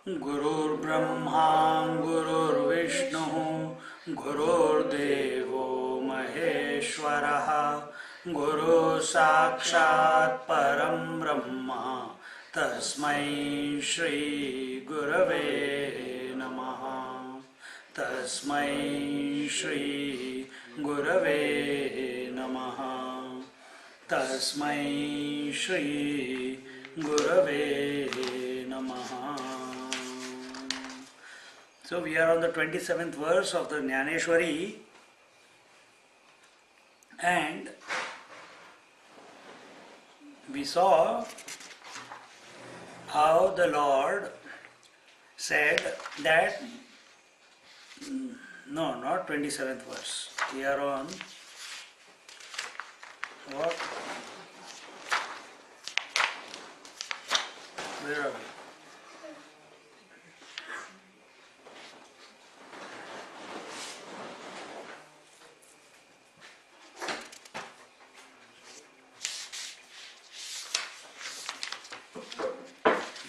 गुरुर्ब्रह्मा गुरुर्विष्णुः गुरुर्देवो महेश्वरः गुरुः साक्षात् परं ब्रह्म तस्मै श्री गुरवे नमः तस्मै श्री गुरवे नमः तस्मै श्री गुरवे नमः. So we are on the 27th verse of the Gyaneshwari, and we saw how the Lord said that, no, not 27th verse, we are on what? Where are we?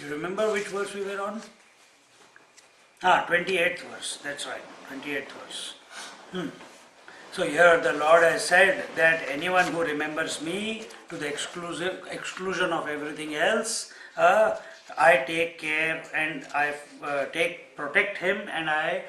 You remember which verse we were on? 28th verse, that's right, 28th verse. So here the Lord has said that anyone who remembers me to the exclusion of everything else, I take care and I protect him and I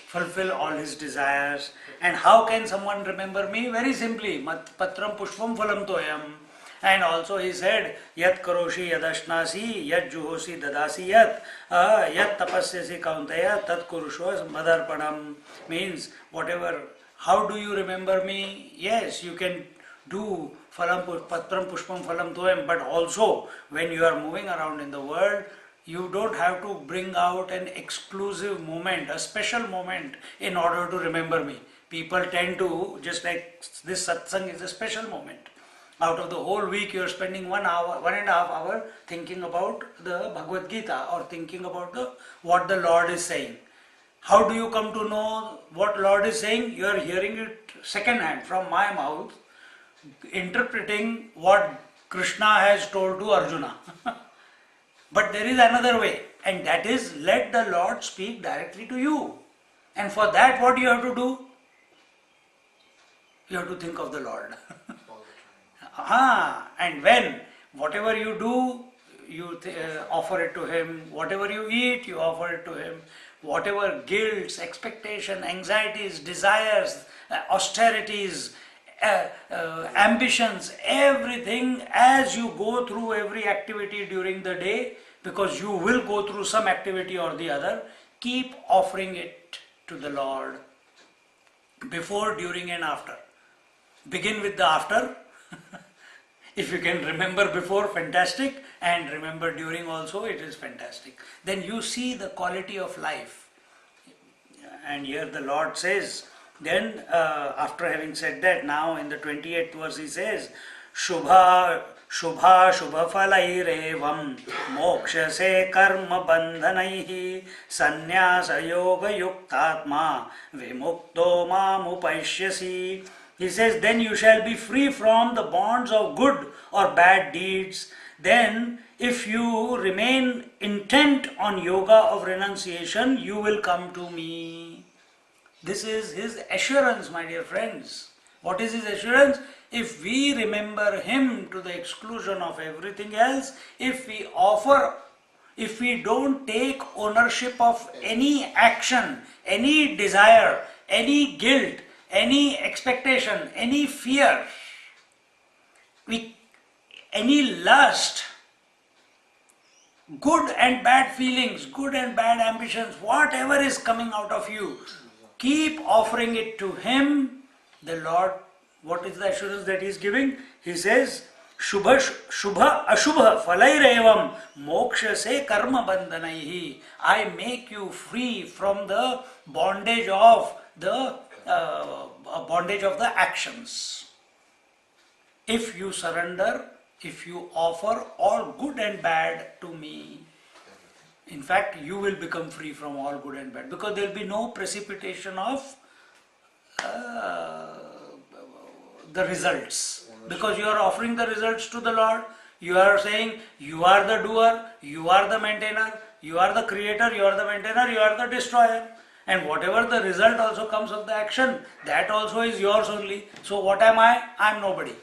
fulfill all his desires. And how can someone remember me? Very simply, mat patram pushpam phalam toyam. And also he said, yat karoshi yadashnasi, yat juhosi dadasi yat tapasyasi kauntaya, tat kurusho madarpanam. Means whatever, how do you remember me? Yes, you can do patram pushpam phalam toyam, but also when you are moving around in the world, you don't have to bring out an exclusive moment, a special moment in order to remember me. People tend to, just like this satsang is a special moment. Out of the whole week you are spending 1 hour, 1.5 hours thinking about the Bhagavad Gita or thinking about what the Lord is saying. How do you come to know what Lord is saying? You are hearing it second hand from my mouth, interpreting what Krishna has told to Arjuna. But there is another way, and that is let the Lord speak directly to you. And for that what you have to do? You have to think of the Lord. And when whatever you do, you offer it to him. Whatever you eat, you offer it to him. Whatever guilts, expectation, anxieties, desires, austerities, ambitions, everything, as you go through every activity during the day, because you will go through some activity or the other, keep offering it to the Lord before, during and after. Begin with the after. If you can remember before, fantastic, and remember during also, it is fantastic. Then you see the quality of life. And here the Lord says, then after having said that, now in the 28th verse he says, Shubha Shubha Falairevam Mokshase Karma Bandhanaihi Sannyasa Yoga Yuktatma Vimukto Mamupashyasi. He says, then you shall be free from the bonds of good or bad deeds. Then, if you remain intent on yoga of renunciation, you will come to me. This is his assurance, my dear friends. What is his assurance? If we remember him to the exclusion of everything else, if we don't take ownership of any action, any desire, any guilt, any expectation, any fear, any lust, good and bad feelings, good and bad ambitions, whatever is coming out of you, keep offering it to him. The Lord, what is the assurance that he is giving? He says, शुभ शुभ अशुभ फलैरेवम मोक्ष से कर्म बंधनैहि. I make you free from the bondage of the actions. If you surrender, if you offer all good and bad to me, in fact, you will become free from all good and bad, because there will be no precipitation of the results, because you are offering the results to the Lord. You are saying you are the doer, you are the maintainer, you are the creator, you are the maintainer, you are the destroyer, and whatever the result also comes of the action, that also is yours only. So what am I? I am nobody.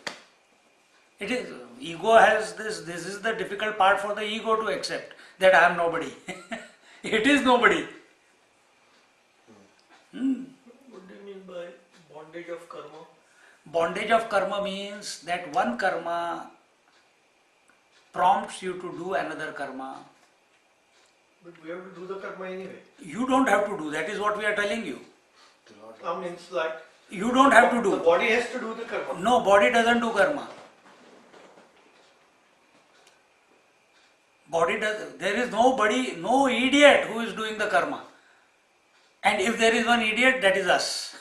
It is, ego has this is the difficult part for the ego to accept, that I am nobody. It is nobody. What do you mean by bondage of karma? Bondage of karma means that one karma prompts you to do another karma. But we have to do the karma anyway. You don't have to do, that is what we are telling you. I mean, it's like You don't have to the do. body has to do the karma. No, body doesn't do karma. Body does, there is nobody, no idiot who is doing the karma. And if there is one idiot, that is us.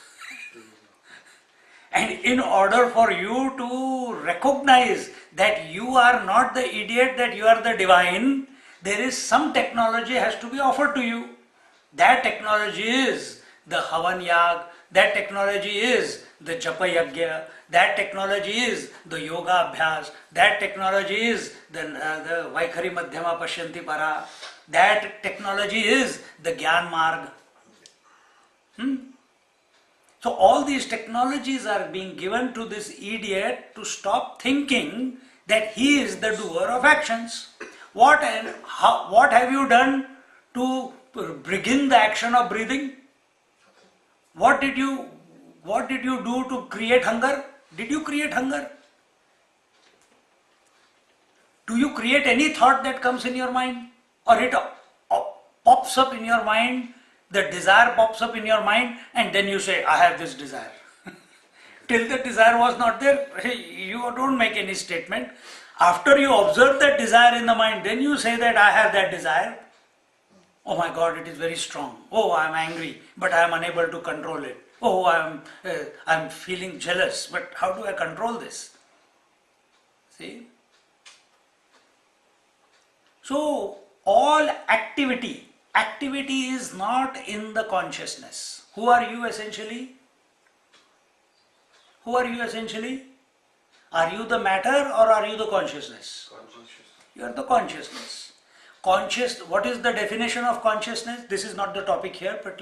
And in order for you to recognize that you are not the idiot, that you are the divine, there is some technology has to be offered to you. That technology is the Havan Yag, that technology is the Japa Yagya, that technology is the Yoga Abhyas, that technology is the Vaikhari Madhyama Pashyanti Para, that technology is the Gyan Marg. So all these technologies are being given to this idiot to stop thinking that he is the doer of actions. What have you done to begin the action of breathing? What did you do to create hunger? Did you create hunger? Do you create any thought that comes in your mind? Or it pops up in your mind? The desire pops up in your mind and then you say, I have this desire. Till the desire was not there, you don't make any statement. After you observe that desire in the mind, then you say that I have that desire. Oh my God, it is very strong. Oh, I am angry, but I am unable to control it. Oh, I am feeling jealous, but how do I control this? See? So, all activity is not in the consciousness. Who are you essentially? Who are you essentially? Are you the matter or are you the consciousness? Consciousness. You are the consciousness. What is the definition of consciousness? This is not the topic here, but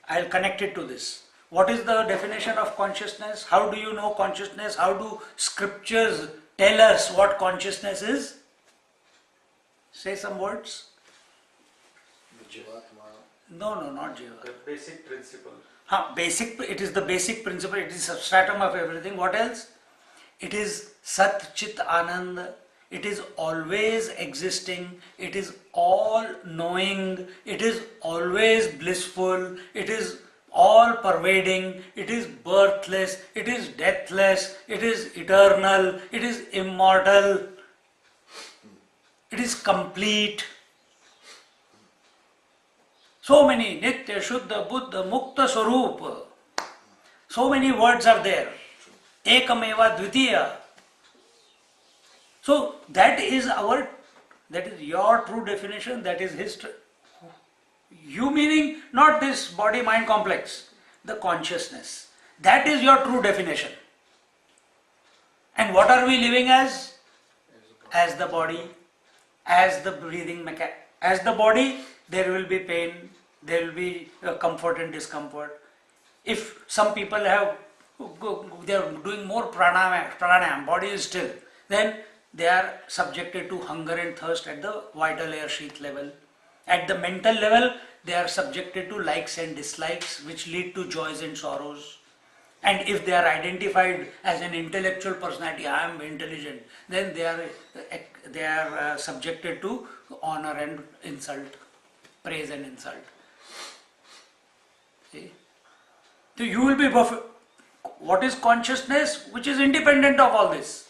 I'll connect it to this. What is the definition of consciousness? How do you know consciousness? How do scriptures tell us what consciousness is? Say some words. No, not Jiva. The basic principle. It is the basic principle, it is substratum of everything. What else? It is Sat Chit Anand. It is always existing. It is all knowing. It is always blissful. It is all pervading. It is birthless. It is deathless. It is eternal. It is immortal. It is complete. So many Nitya, Shuddha, Buddha, Mukta, Swarup. So many words are there. Ekameva Dvitiya. So that is your true definition, that is his. You meaning not this body-mind complex, the consciousness. That is your true definition. And what are we living as? As the body, as the breathing mechanism. As the body, there will be pain, there will be comfort and discomfort. If some people they are doing more pranayam, body is still, then they are subjected to hunger and thirst at the vital air sheath level. At the mental level, they are subjected to likes and dislikes which lead to joys and sorrows. And if they are identified as an intellectual personality, I am intelligent, then they are subjected to honor and insult, praise and insult. See? So you will be what is consciousness, which is independent of all this.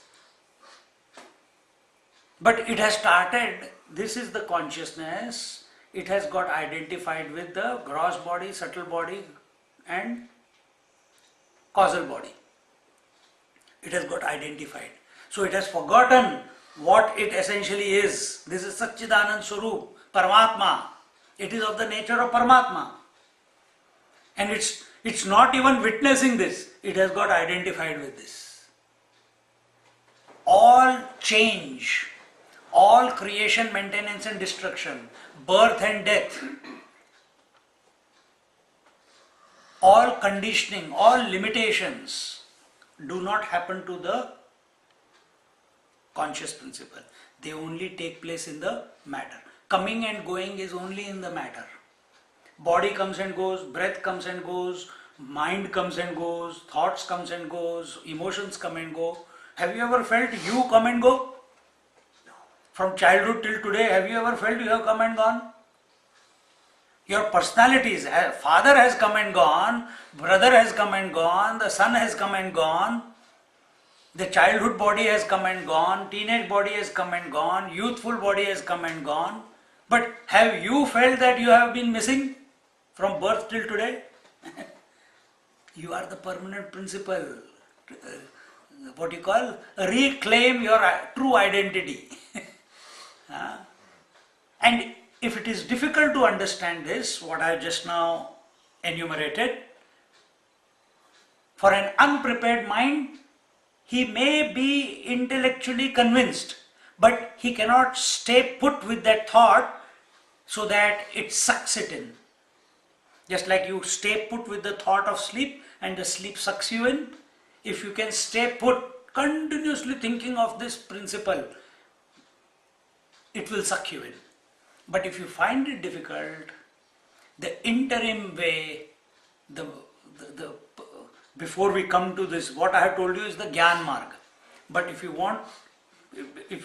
But it has started, this is the consciousness, it has got identified with the gross body, subtle body and causal body. It has got identified. So it has forgotten what it essentially is. This is Satchidanand Swarup, Paramatma. It is of the nature of Paramatma. And it's not even witnessing this. It has got identified with this. All change, all creation, maintenance and destruction, birth and death, all conditioning, all limitations do not happen to the conscious principle. They only take place in the matter. Coming and going is only in the matter. Body comes and goes, breath comes and goes, mind comes and goes, thoughts comes and goes, emotions come and go. Have you ever felt you come and go? From childhood till today, have you ever felt you have come and gone? Your personalities, father has come and gone, brother has come and gone, the son has come and gone, the childhood body has come and gone, teenage body has come and gone, youthful body has come and gone. But have you felt that you have been missing from birth till today? You are the permanent principle. What you call? Reclaim your true identity. And if it is difficult to understand this, what I just now enumerated, for an unprepared mind, he may be intellectually convinced, but he cannot stay put with that thought so that it sucks it in. Just like you stay put with the thought of sleep and the sleep sucks you in, if you can stay put continuously thinking of this principle, it will suck you in. But if you find it difficult, the interim way, before we come to this, what I have told you is the Gyan Marga. But if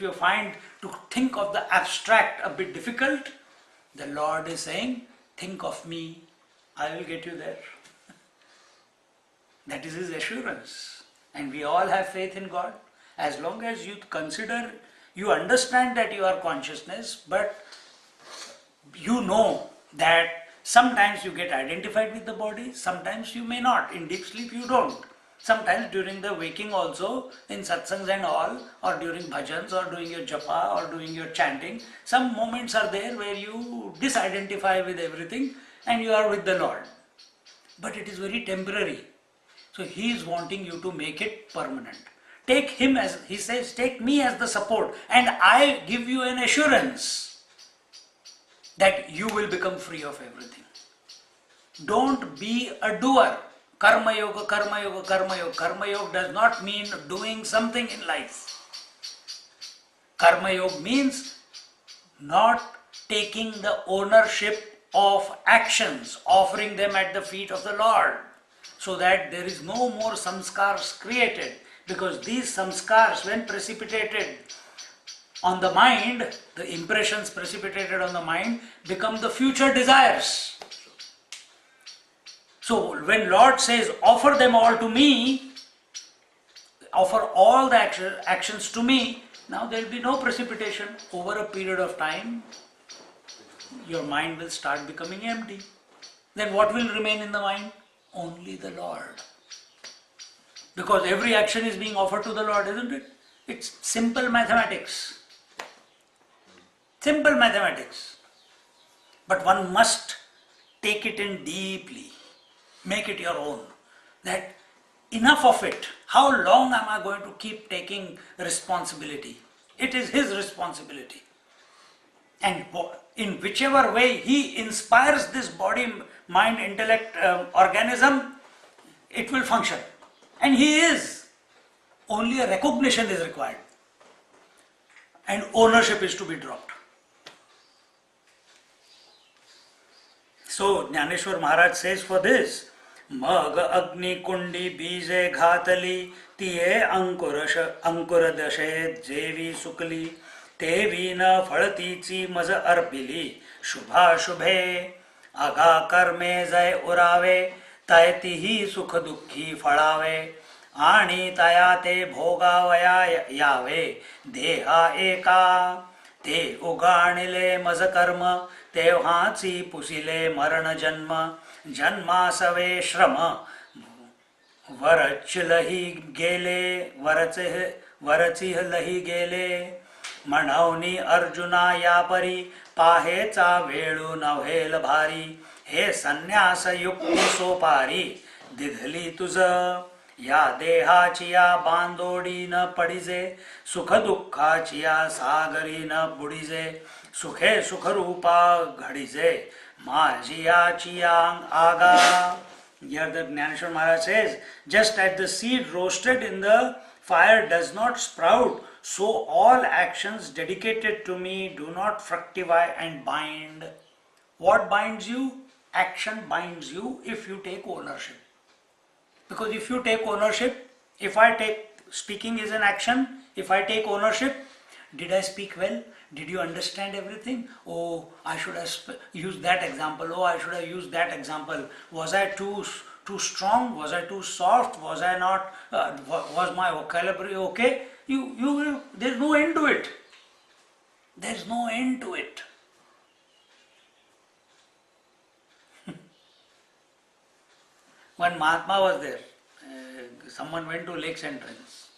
you find to think of the abstract a bit difficult, the Lord is saying, think of me, I will get you there. That is His assurance. And we all have faith in God. As long as you consider, you understand that you are consciousness, but you know that sometimes you get identified with the body, sometimes you may not. In deep sleep you don't. Sometimes during the waking also, in satsangs and all, or during bhajans, or doing your japa, or doing your chanting, some moments are there where you disidentify with everything and you are with the Lord. But it is very temporary. So He is wanting you to make it permanent. Take Him as, He says, take me as the support, and I give you an assurance that you will become free of everything. Don't be a doer. Karma yoga, karma yoga, karma yoga. Karma yoga does not mean doing something in life. Karma yoga means not taking the ownership of actions, offering them at the feet of the Lord, so that there is no more samskars created. Because these samskars, when precipitated on the mind, the impressions precipitated on the mind become the future desires. So when Lord says, offer them all to me, offer all the actions to me, now there will be no precipitation. Over a period of time, your mind will start becoming empty. Then what will remain in the mind? Only the Lord. Because every action is being offered to the Lord, isn't it? It's simple mathematics. Simple mathematics. But one must take it in deeply. Make it your own. That enough of it. How long am I going to keep taking responsibility? It is His responsibility. And in whichever way He inspires this body, mind, intellect, organism, it will function. And He is. Only a recognition is required. And ownership is to be dropped. So Gyaneshwar Maharaj says for this, Mag Agni Kundi Bize Ghatali Tiye Ankura Dashe Jevi Sukli Tevina Falatichi Maza Arpili Shubha Shubhe Aga Karme Zay Urave Taiti hi Sukha Dukhi Falave आणि तया ते भोगावया यावे देहा एका ते उगाणिले मज कर्म तेव्हाची पुसिले मरण जन्म जन्मासवे श्रम वरचिलही गेले वरचिलही गेले म्हणवनी अर्जुना या परी पाहेचा वेळू नव्हेल भारी हे संन्यास युक्ती सोपारी दिधली तुझ या देहाची या बांधोडी न पडिजे सुख दुःखाची या सागरी न बुडिजे सुखे सुखरूपा घडिजे माझी याची आगा. Here the Gyaneshwari Maharaj says, just as the seed roasted in the fire does not sprout, so all actions dedicated to me do not fructify and bind. What binds you? Action binds you if you take ownership. Because if you take ownership, speaking is an action, if I take ownership, did I speak well? Did you understand everything? Oh, I should have used that example. Oh, I should have used that example. Was I too strong? Was I too soft? Was I not? Was my vocabulary okay? There's no end to it. There's no end to it. When Mahatma was there, someone went to Lake's entrance,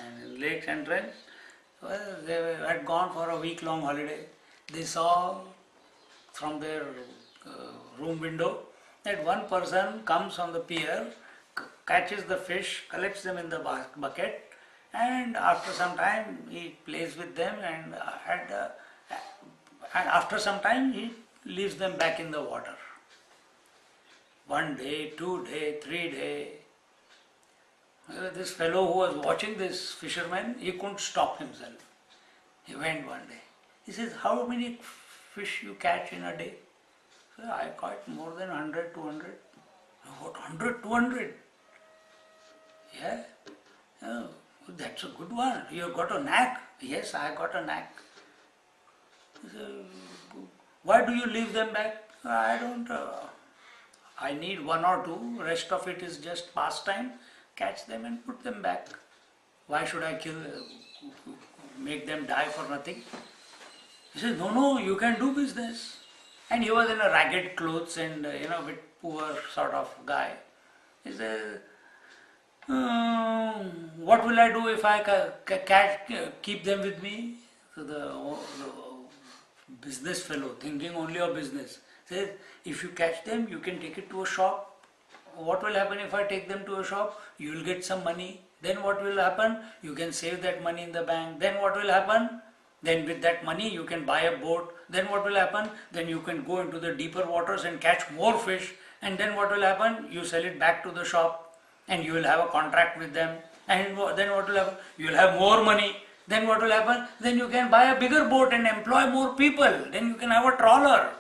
and in Lake's entrance, well, they had gone for a week-long holiday. They saw from their room window that one person comes on the pier, catches the fish, collects them in the bucket, and after some time he plays with them, and after some time he leaves them back in the water. 1 day, 2 days, 3 days. This fellow who was watching this fisherman, he couldn't stop himself. He went one day. He says, how many fish you catch in a day? So I caught more than 100, 200. What, 100, 200? Yeah. Oh, that's a good one. You got a knack. Yes, I got a knack. He said, why do you leave them back? I don't. I need 1 or 2. Rest of it is just pastime. Catch them and put them back. Why should I make them die for nothing? He says, no, you can do business. And he was in a ragged clothes and a bit poor sort of guy. He says, what will I do if I keep them with me? So the business fellow, thinking only of business, says, if you catch them, you can take it to a shop. What will happen if I take them to a shop? You will get some money. Then what will happen? You can save that money in the bank. Then what will happen? Then with that money you can buy a boat. Then what will happen? Then you can go into the deeper waters and catch more fish. And then what will happen? You sell it back to the shop and you will have a contract with them. And then what will happen? You will have more money. Then what will happen? Then you can buy a bigger boat and employ more people. Then you can have a trawler.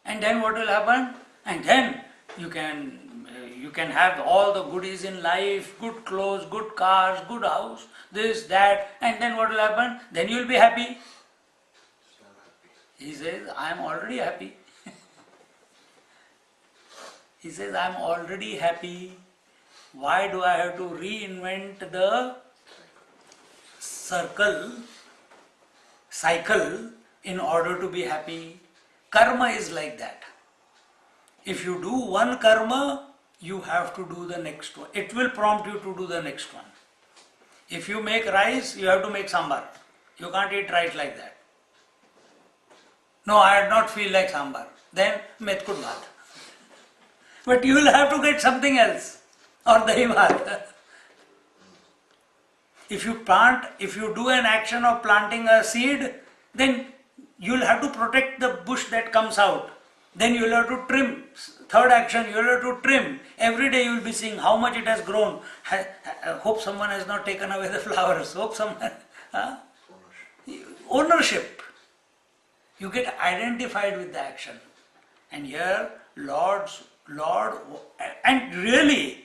And then what will happen? And then you can have all the goodies in life, good clothes, good cars, good house, this, that, and then what will happen? Then you will be happy. He says, I am already happy. He says, I am already happy. Why do I have to reinvent the cycle in order to be happy? Karma is like that. If you do one karma, you have to do the next one. It will prompt you to do the next one. If you make rice, you have to make sambar. You can't eat rice like that. No, I did not feel like sambar. Then met kud bhat. But you will have to get something else. Or dahi bhat. If you do an action of planting a seed, then you will have to protect the bush that comes out. Then you will have to trim. Third action, you will have to trim. Every day you will be seeing how much it has grown. Hope someone has not taken away the flowers. Hope someone... Ownership. You get identified with the action. And here, Lord, and really,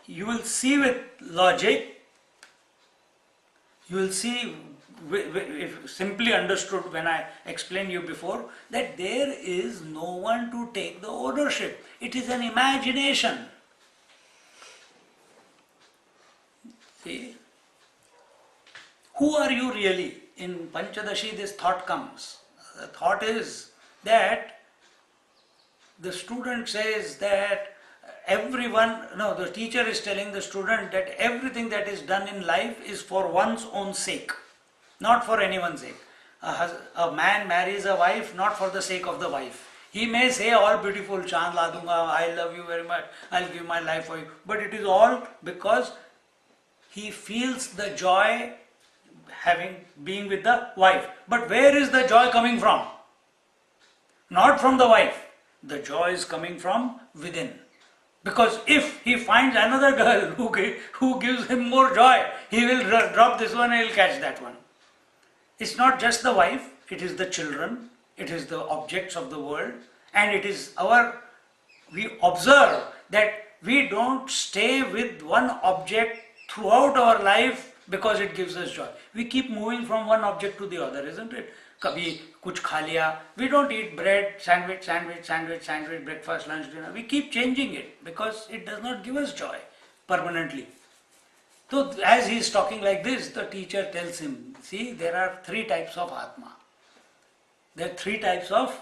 you will see with logic, you will see, if simply understood when I explained you before, that there is no one to take the ownership. It is an imagination. See, who are you really? In Panchadashi this thought comes. The thought is that the student says that the teacher is telling the student that everything that is done in life is for one's own sake, not for anyone's sake. A man marries a wife not for the sake of the wife. He may say all beautiful, Chand la dunga, I love you very much, I'll give my life for you. But it is all because he feels the joy being with the wife. But where is the joy coming from? Not from the wife. The joy is coming from within. Because if he finds another girl who gives him more joy, he will drop this one and he'll catch that one. It's not just the wife, it is the children, it is the objects of the world, and it is we observe that we don't stay with one object throughout our life because it gives us joy. We keep moving from one object to the other, isn't it? Kabhi kuch kha liya. We don't eat bread, sandwich, breakfast, lunch, dinner. We keep changing it because it does not give us joy permanently. So as he is talking like this, the teacher tells him, see, there are three types of Atma. There are three types of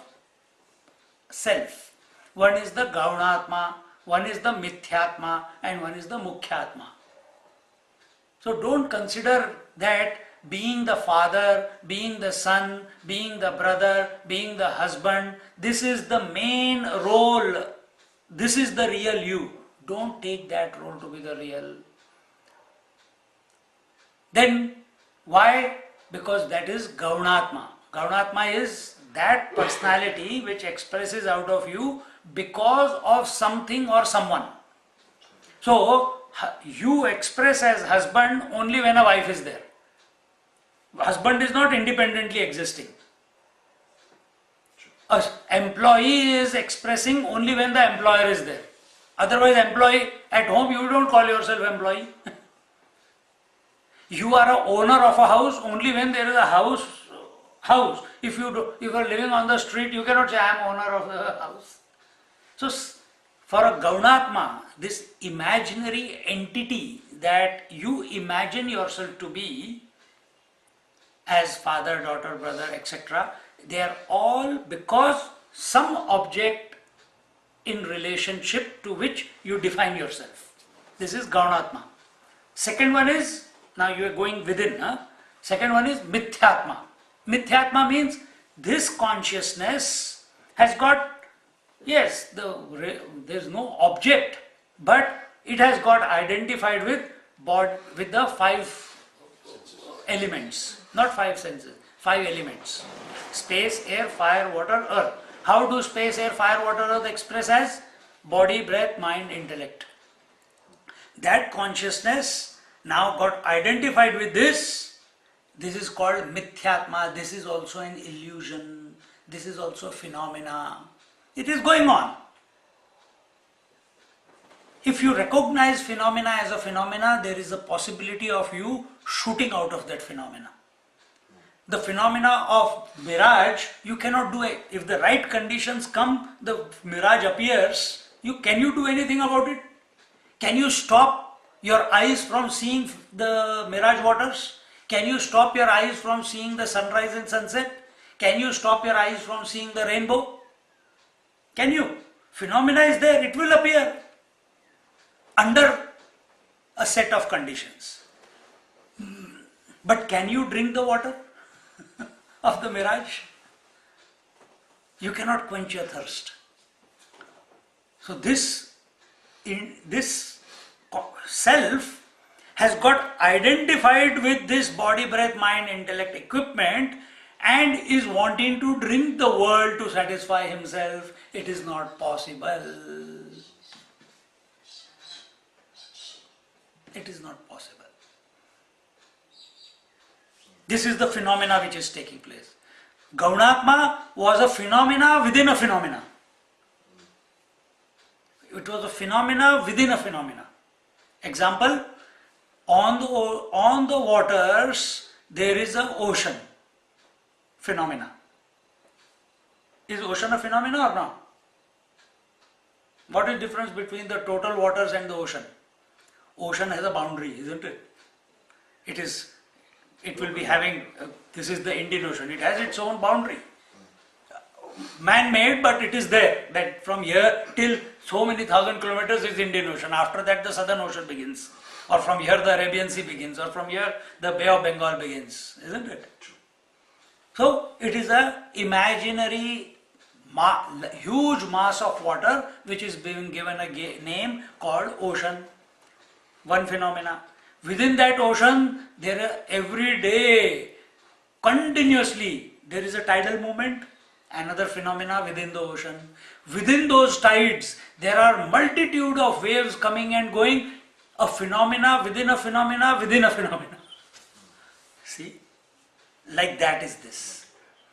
self. One is the Gaunatma, one is the Mithyatma, and one is the Mukhyatma. So don't consider that being the father, being the son, being the brother, being the husband, this is the main role. This is the real you. Don't take that role to be the real. Then why? Because that is Gaunatma. Gaunatma is that personality which expresses out of you because of something or someone. So you express as husband only when a wife is there. Husband is not independently existing. An employee is expressing only when the employer is there. Otherwise, employee at home, you don't call yourself employee. You are a owner of a house only when there is a house. If you are living on the street, you cannot say I am owner of the house. So for a Gaunatma, this imaginary entity that you imagine yourself to be as father, daughter, brother, etc., they are all because some object in relationship to which you define yourself. This is Gaunatma. Second one is, now you are going within. Second one is Mithyatma. Mithyatma means this consciousness has got, yes, there's no object, but it has got identified with the five elements, not five senses, five elements. Space, air, fire, water, earth. How do space, air, fire, water, earth express as? Body, breath, mind, intellect. That consciousness now got identified with this. This is called Mithyatma. This is also an illusion. This is also a phenomena. It is going on. If you recognize phenomena as a phenomena, there is a possibility of you shooting out of that phenomena. The phenomena of mirage, you cannot do it. If the right conditions come, the mirage appears. Can you do anything about it? Can you stop your eyes from seeing the mirage waters? Can you stop your eyes from seeing the sunrise and sunset? Can you stop your eyes from seeing the rainbow? Can you? Phenomena is there, it will appear under a set of conditions. But can you drink the water of the mirage? You cannot quench your thirst. So this self has got identified with this body, breath, mind, intellect equipment and is wanting to drink the world to satisfy himself. It is not possible. It is not possible. This is the phenomena which is taking place. Gaunatma was a phenomena within a phenomena. It was a phenomena within a phenomena. Example, on the waters there is an ocean phenomena. Is ocean a phenomena or not? What is the difference between the total waters and the ocean? Ocean has a boundary, isn't it? it will be having, this is the Indian Ocean, it has its own boundary. Man-made, but it is there, that from here till so many thousand kilometers is Indian Ocean. After that the Southern Ocean begins, or from here the Arabian Sea begins, or from here the Bay of Bengal begins, isn't it? So it is a imaginary huge mass of water which is being given a name called ocean. One phenomena. Within that ocean, there are every day, continuously, there is a tidal movement, another phenomena within the ocean. Within those tides, there are multitude of waves coming and going, a phenomena within a phenomena within a phenomena. See? Like that is this.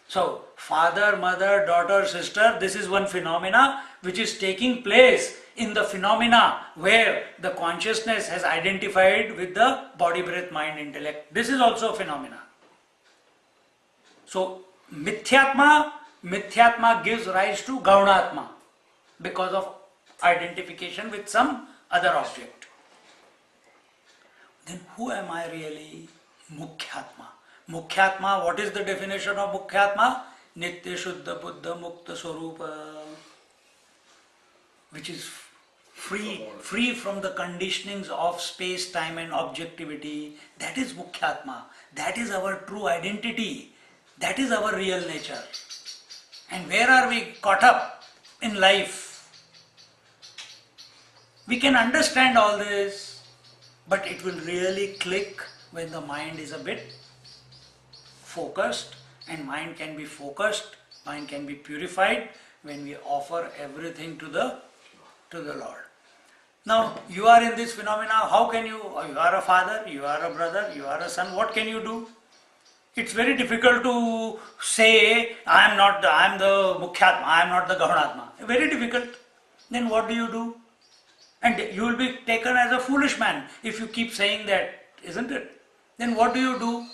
So, father, mother, daughter, sister, this is one phenomena which is taking place in the phenomena where the consciousness has identified with the body, breath, mind, intellect. This is also a phenomena. So, Mithyatma gives rise to Gaunatma because of identification with some other object. Then who am I really? Mukhyatma. Mukhyatma, what is the definition of Mukhyatma? Nitya Shuddha Buddha Mukta Swarupa, which is free from the conditionings of space, time and objectivity. That is Mukhyatma. That is our true identity. That is our real nature. And where are we caught up in life? We can understand all this, but it will really click when the mind is a bit focused, and mind can be focused, mind can be purified when we offer everything to the Lord. Now, you are in this phenomena, how can you are a father, you are a brother, you are a son, what can you do? It's very difficult to say, I am the Mukhyatma, I am not the Gaunatma. Very difficult. Then what do? And you will be taken as a foolish man if you keep saying that, isn't it? Then what do?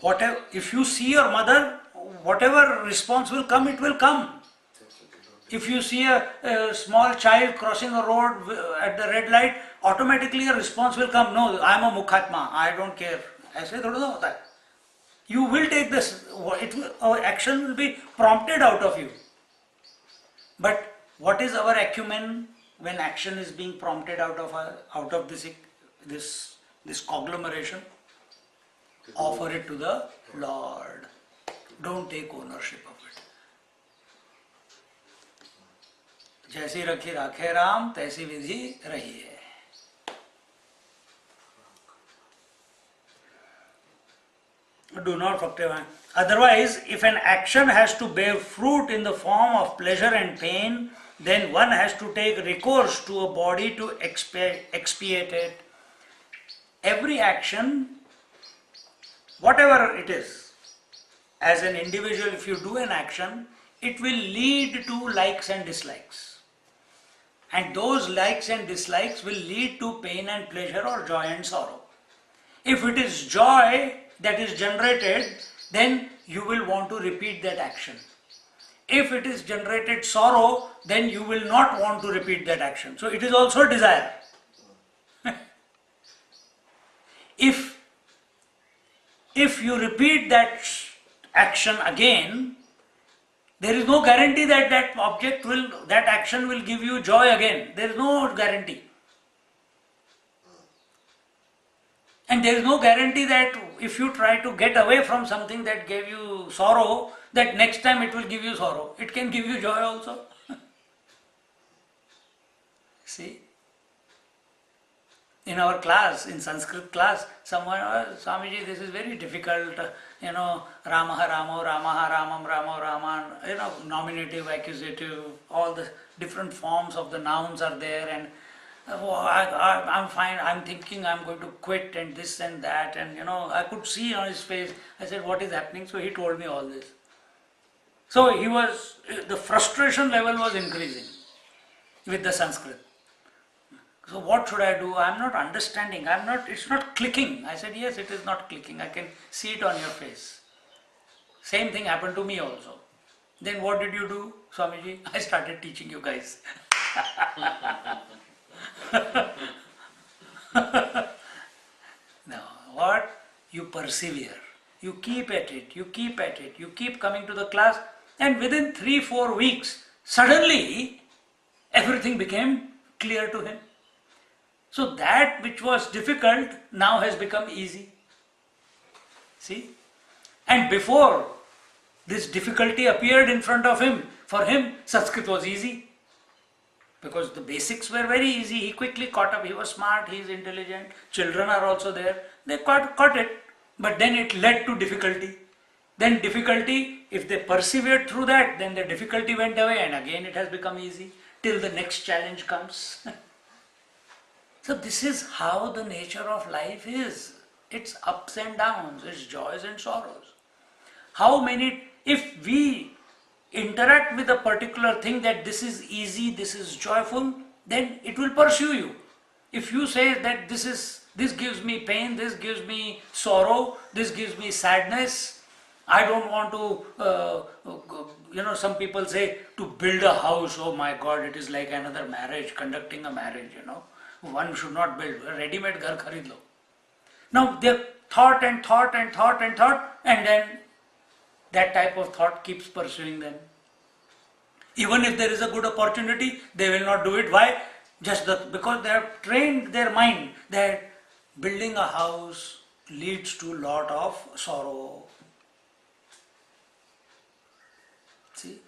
Whatever, if you see your mother, whatever response will come, it will come. If you see a small child crossing a road at the red light, automatically a response will come. No, I am a Mukhatma, I don't care. ऐसे थोड़ा सा होता है. You will take this, our action will be prompted out of you. But what is our acumen when action is being prompted out of this conglomeration? Offer it to the Lord. Don't take ownership of it. जैसी रखी राखे राम, तैसी विधि रही है. Do not fructify. Otherwise, if an action has to bear fruit in the form of pleasure and pain, then one has to take recourse to a body to expiate it. Every action, whatever it is, as an individual, if you do an action, it will lead to likes and dislikes. And those likes and dislikes will lead to pain and pleasure or joy and sorrow. If it is joy that is generated, then you will want to repeat that action. If it is generated sorrow, then you will not want to repeat that action. So it is also a desire. If you repeat that action again, there is no guarantee that that action will give you joy again. There is no guarantee. And there is no guarantee that if you try to get away from something that gave you sorrow, that next time it will give you sorrow. It can give you joy also. See? In our class, in Sanskrit class, someone, Swamiji, this is very difficult, Ramaha Ramo, Ramaha Ramam, Ramo Raman, nominative, accusative, all the different forms of the nouns are there, and I'm fine, I'm thinking I'm going to quit and this and that, and I could see on his face. I said, what is happening? So he told me all this. So the frustration level was increasing with the Sanskrit. So what should I do? I'm not understanding, it's not clicking. I said, yes, it is not clicking, I can see it on your face. Same thing happened to me also. Then what did you do, Swamiji? I started teaching you guys. No, what? You persevere. You keep at it, you keep at it, you keep coming to the class, and within 3-4 weeks, suddenly everything became clear to him. So that which was difficult now has become easy. See? And before this difficulty appeared in front of him, for him Sanskrit was easy. Because the basics were very easy. He quickly caught up. He was smart, he is intelligent. Children are also there. They caught it. But then it led to difficulty. Then difficulty, if they persevered through that, then the difficulty went away and again it has become easy till the next challenge comes. So this is how the nature of life is. It's ups and downs, it's joys and sorrows. How many, if we interact with a particular thing that this is easy, this is joyful, then it will pursue you. If you say that this gives me pain, this gives me sorrow, this gives me sadness, I don't want to, some people say to build a house, oh my God, it is like another marriage, conducting a marriage, One should not build, ready-made ghar kharid lo. Now they thought and thought and thought and thought, and then that type of thought keeps pursuing them. Even if there is a good opportunity, they will not do it. Why? Because they have trained their mind that building a house leads to a lot of sorrow. See?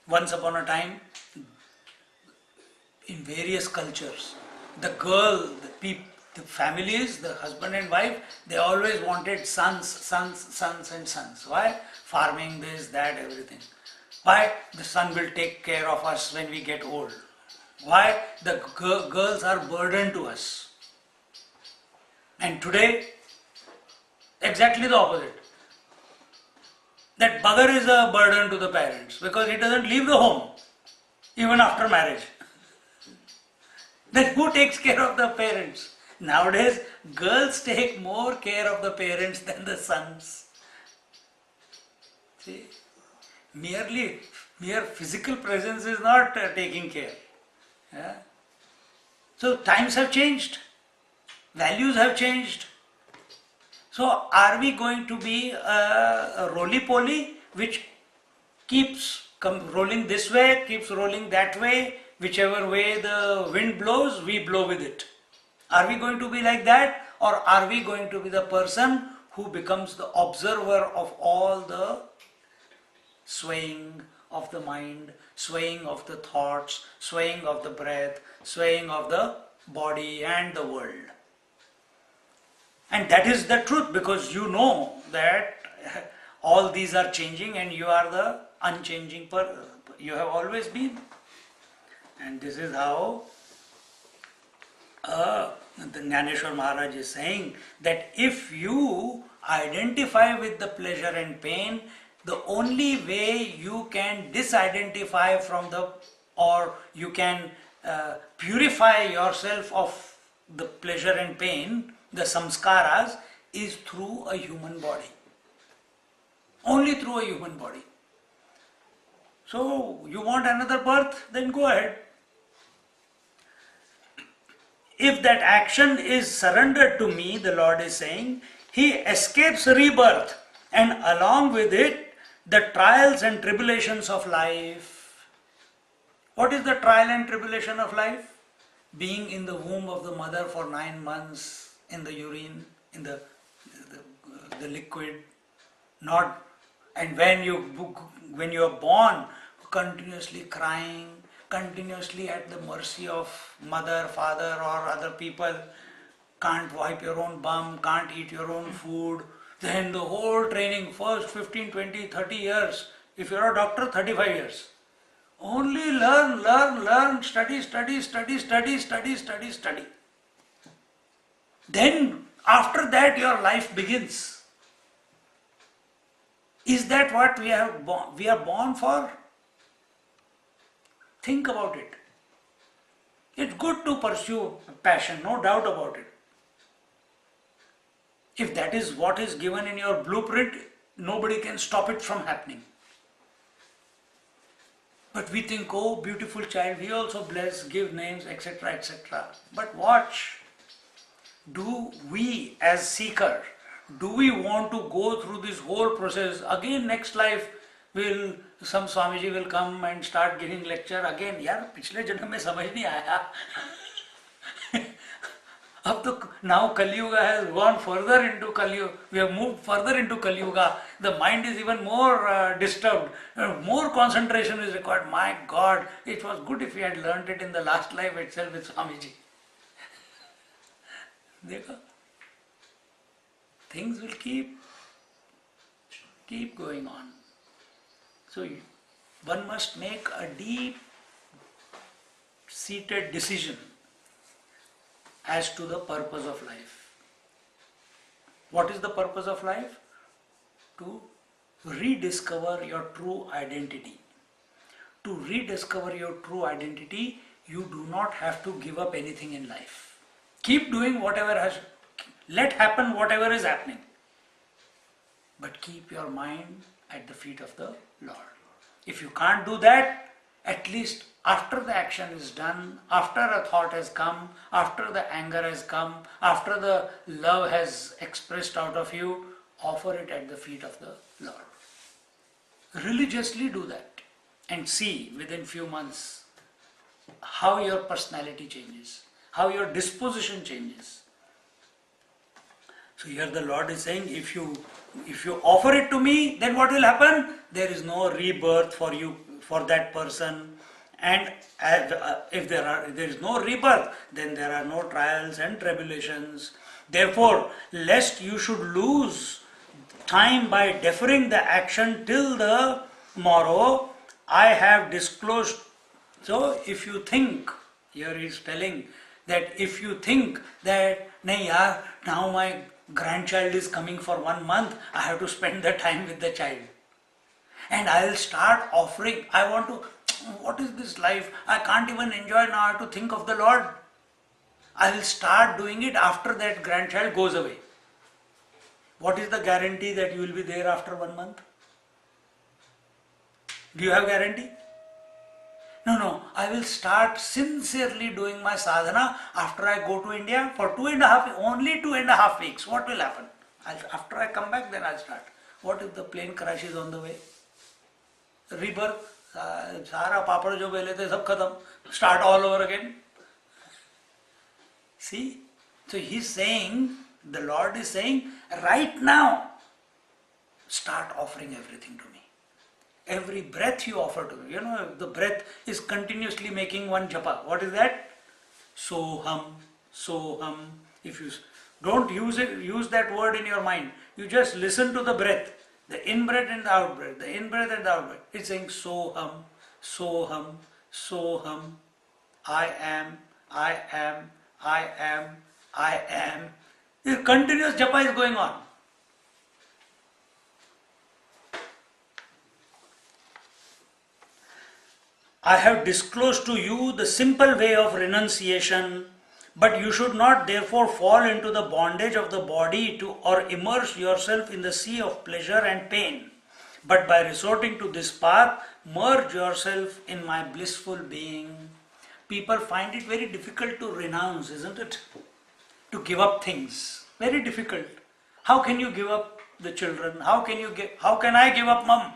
Once upon a time, in various cultures, the families, the husband and wife, they always wanted sons and sons. Why? Farming, this, that, everything. Why? The son will take care of us when we get old. Why? The girls are burden to us. And today, exactly the opposite. That bugger is a burden to the parents because he doesn't leave the home even after marriage. Then who takes care of the parents? Nowadays, girls take more care of the parents than the sons. See, mere physical presence is not taking care. Yeah? So times have changed, values have changed. So are we going to be a roly-poly which keeps rolling this way, keeps rolling that way, whichever way the wind blows, we blow with it? Are we going to be like that, or are we going to be the person who becomes the observer of all the swaying of the mind, swaying of the thoughts, swaying of the breath, swaying of the body and the world? And that is the truth, because you know that all these are changing and you are the unchanging you have always been. And this is how the Gyaneshwari Maharaj is saying that if you identify with the pleasure and pain, the only way you can disidentify from or you can purify yourself of the pleasure and pain, the samskaras, is through a human body. Only through a human body. So, you want another birth? Then go ahead. If that action is surrendered to me, the Lord is saying, he escapes rebirth and along with it the trials and tribulations of life. What is the trial and tribulation of life? Being in the womb of the mother for 9 months, in the urine, in the liquid, and when you are born, continuously crying, continuously at the mercy of mother, father or other people, can't wipe your own bum, can't eat your own food. Then the whole training, first 15, 20, 30 years, if you're a doctor, 35 years. Only learn, study. Then after that your life begins. Is that what we are born for? Think about it. It's good to pursue passion, no doubt about it. If that is what is given in your blueprint, nobody can stop it from happening. But we think, oh, beautiful child, we also bless, give names, etc., etc. But watch, do we as seeker, do we want to go through this whole process? Again, next life, some Swamiji will come and start giving lecture again. यार पिछले जन्म में समझ नहीं आया. अब तो now Kali Yuga has gone further into Kali Yuga. We have moved further into Kali Yuga. The mind is even more disturbed. More concentration is required. My God, it was good if we had learnt it in the last life itself with Swamiji. देखो, things will keep going on. So one must make a deep-seated decision as to the purpose of life. What is the purpose of life? To rediscover your true identity. To rediscover your true identity, you do not have to give up anything in life. Keep doing let happen whatever is happening. But keep your mind at the feet of the Lord. If you can't do that, at least after the action is done, after a thought has come, after the anger has come, after the love has expressed out of you, offer it at the feet of the Lord. Religiously do that and see within few months how your personality changes, how your disposition changes. So here the Lord is saying, if you offer it to me, then what will happen? There is no rebirth for you, for that person. And if there is no rebirth, then there are no trials and tribulations. Therefore, lest you should lose time by deferring the action till the morrow, I have disclosed. So if you think, here he is telling that if you think that, nahi yaar, now my grandchild is coming for 1 month, I have to spend the time with the child. And I will start offering, what is this life? I can't even enjoy now, I have to think of the Lord. I will start doing it after that grandchild goes away. What is the guarantee that you will be there after 1 month? Do you have guarantee? No, I will start sincerely doing my sadhana after I go to India for only 2.5 weeks. What will happen? After I come back, then I'll start. What if the plane crashes on the way? Rebirth, सारा पापड़ जो बेले थे सब खत्म. Start all over again. See? So he's saying, the Lord is saying, right now, start offering everything to me. Every breath you offer to me. The breath is continuously making one japa. What is that? Soham, soham. If you don't use that word in your mind, you just listen to the breath, the in-breath and the out-breath, the in-breath and the out-breath. It's saying soham, soham, soham. I am, I am, I am, I am. This continuous japa is going on. I have disclosed to you the simple way of renunciation, but you should not therefore fall into the bondage of the body or immerse yourself in the sea of pleasure and pain. But by resorting to this path, merge yourself in my blissful being. People find it very difficult to renounce, isn't it? To give up things. Very difficult. How can you give up the children? How can I give up mom?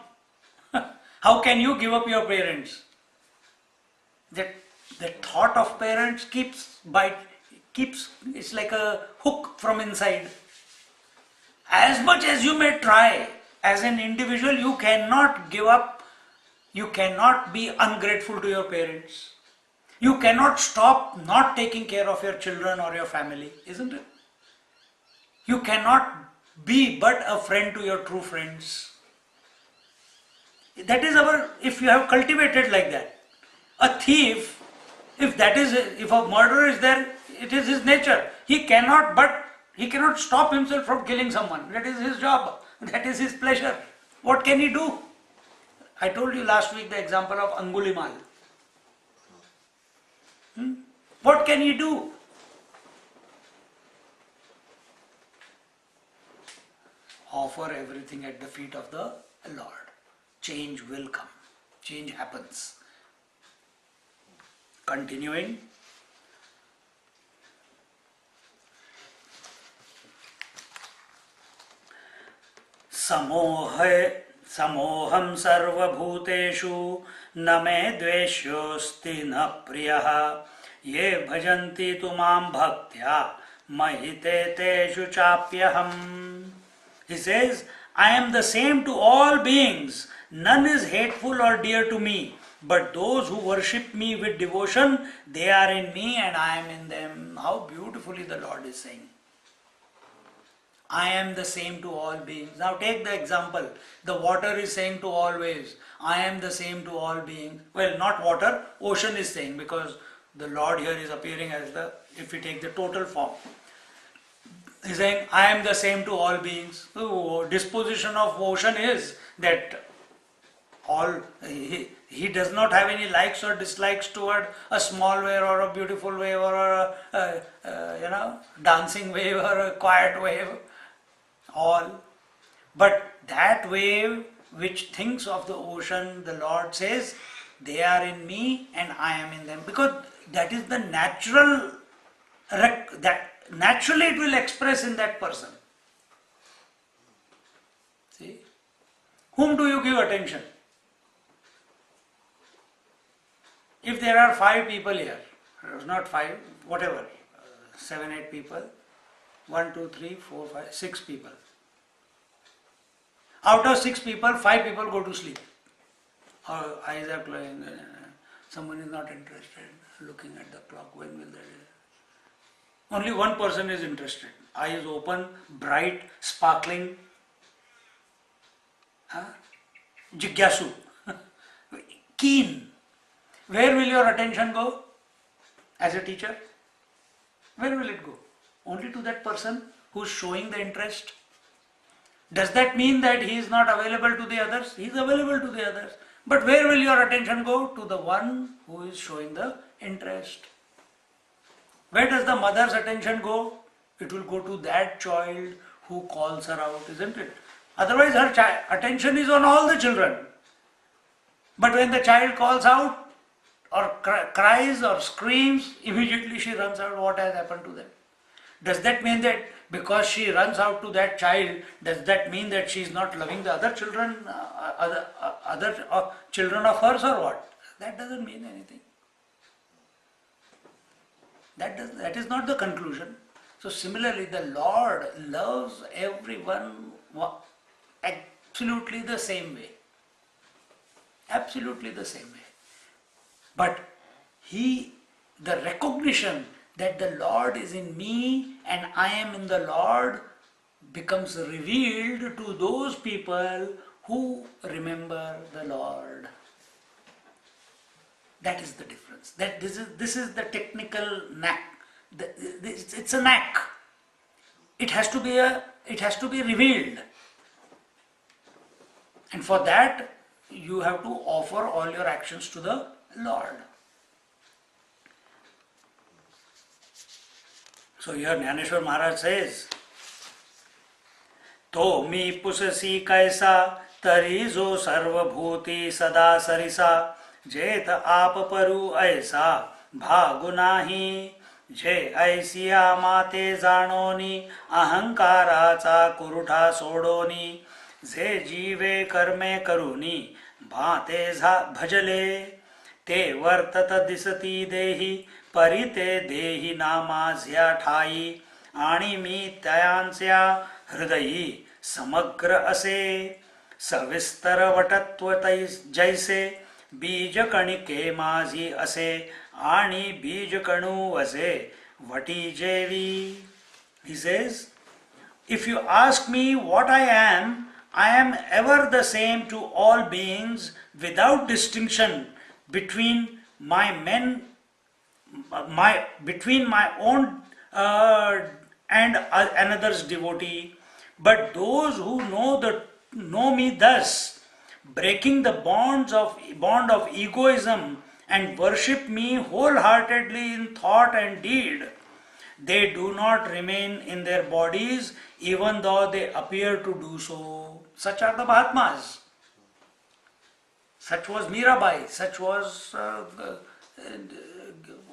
How can you give up your parents? That thought of parents keeps, it's like a hook from inside. As much as you may try, as an individual, you cannot give up, you cannot be ungrateful to your parents. You cannot stop not taking care of your children or your family, isn't it? You cannot be but a friend to your true friends. That is if you have cultivated like that. A thief, if a murderer is there, it is his nature. He cannot stop himself from killing someone. That is his job. That is his pleasure. What can he do? I told you last week the example of Angulimal. What can he do? Offer everything at the feet of the Lord. Change will come. Change happens. Continuing. समोहम सर्वभूतेषु न मे द्वेष्योऽस्ति न प्रियः ये भजन्ति तु मां भक्त्या मयि ते तेषु चाप्यहम्. He says, I am the same to all beings. None is hateful or dear to me. But those who worship me with devotion, they are in me and I am in them. How beautifully the Lord is saying. I am the same to all beings. Now take the example. The water is saying to all waves, I am the same to all beings. Well, not water, ocean is saying, because the Lord here is appearing as the, if we take the total form. He's saying, I am the same to all beings. The disposition of ocean is that he does not have any likes or dislikes toward a small wave or a beautiful wave or a dancing wave or a quiet wave. All. But that wave which thinks of the ocean, the Lord says, they are in me and I am in them. Because that is the natural, that naturally it will express in that person. See? Whom do you give attention? If there are 5 people here, not 5, whatever, 7, 8 people, 1, 2, 3, 4, 5, 6 people. Out of 6 people, 5 people go to sleep. Or eyes are closed, someone is not interested, looking at the clock, when will that? Only one person is interested. Eyes open, bright, sparkling. Jigyasu. Keen. Where will your attention go as a teacher? Where will it go? Only to that person who is showing the interest. Does that mean that he is not available to the others? He is available to the others. But where will your attention go? To the one who is showing the interest. Where does the mother's attention go? It will go to that child who calls her out, isn't it? Otherwise her attention is on all the children. But when the child calls out or cries or screams, immediately she runs out. What has happened to them? Does that mean that because she runs out to that child, does that mean that she is not loving the other children, other children of hers, or what? That doesn't mean anything. That is not the conclusion. So similarly, the Lord loves everyone absolutely the same way. Absolutely the same way. But the recognition that the Lord is in me and I am in the Lord becomes revealed to those people who remember the Lord. That is the difference. That this is the technical knack. It's a knack. It has to be revealed. And for that you have to offer all your actions to the Lord. So here Gyaneshwar Maharaj says, तो मी पुससी कैसा तरी जो सर्वभूति सदा सरिसा जेत आप परु ऐसा भागु नाही जे ऐसिया माते जाणोनी अहंकाराचा कुरुठा सोडोनी जे जीवे कर्मे करुनी भाते भजले ते वर्तत दिसती देही परिते देही नामाझ्या ठाई आणि मी त्यांच्या हृदयी समग्र असे सविस्तर वटत्व जैसे बीज कणिके माझी असे आणि बीज कणू असे वटी जेवी. He says, if you ask me what I am ever the same to all beings without distinction between my own and another's devotee. But those who know me thus, breaking the bond of egoism and worship me wholeheartedly in thought and deed, they do not remain in their bodies even though they appear to do so. Such are the Mahatmas. Such was Mirabai, such was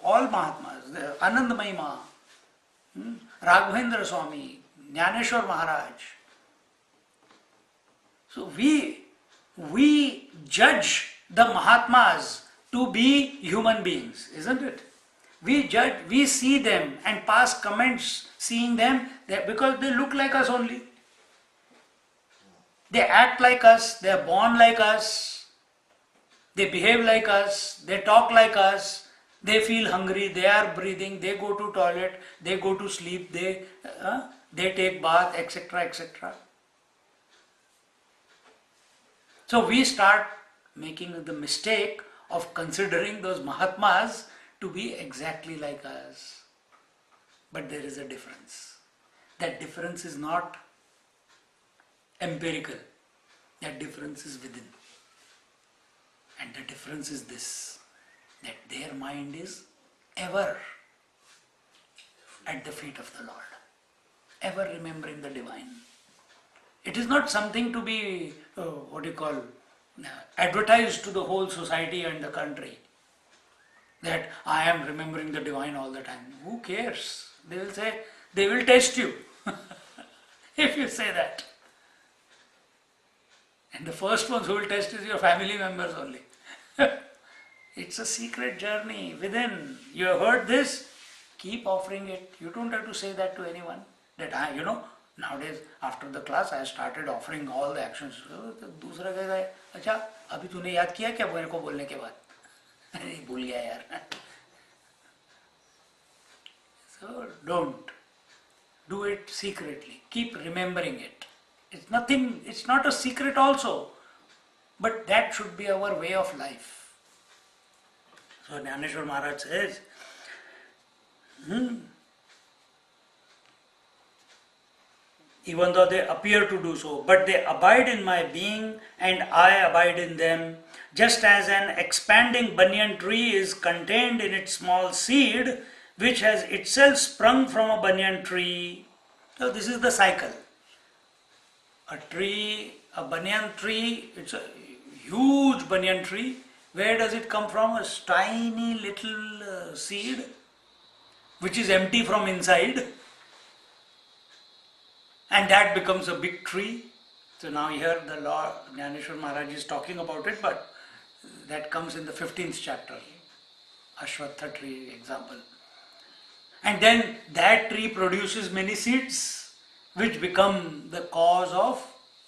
all Mahatmas, the Anand Mahima, Raghavendra Swami, Gyaneshwari Maharaj. So we judge the Mahatmas to be human beings, isn't it? We judge, we see them and pass comments seeing them because they look like us only. They act like us, they are born like us, they behave like us, they talk like us, they feel hungry, they are breathing, they go to toilet, they go to sleep, they take bath, etc., etc. So we start making the mistake of considering those Mahatmas to be exactly like us. But there is a difference. That difference is not empirical. That difference is within. And the difference is this, that their mind is ever at the feet of the Lord, ever remembering the divine. It is not something to be, advertised to the whole society and the country, that I am remembering the divine all the time. Who cares? They will say, they will test you if you say that. And the first ones who will test is your family members only. It's a secret journey within. You have heard this, keep offering it. You don't have to say that to anyone. That nowadays after the class I started offering all the actions. दूसरा कहेगा, अच्छा अभी तूने याद किया क्या मेरे को बोलने के बाद? अरे भूल गया यार. So don't. Do it secretly. Keep remembering it. It's nothing, it's not a secret also. But that should be our way of life. So Gyaneshwari Maharaj says, even though they appear to do so, but they abide in my being and I abide in them, just as an expanding banyan tree is contained in its small seed, which has itself sprung from a banyan tree. So this is the cycle. A banyan tree, it's a huge banyan tree. Where does it come from? A tiny little seed, which is empty from inside. And that becomes a big tree. So now here the Lord Gyaneshwari Maharaj is talking about it, but that comes in the 15th chapter, Ashwatha tree example. And then that tree produces many seeds, which become the cause of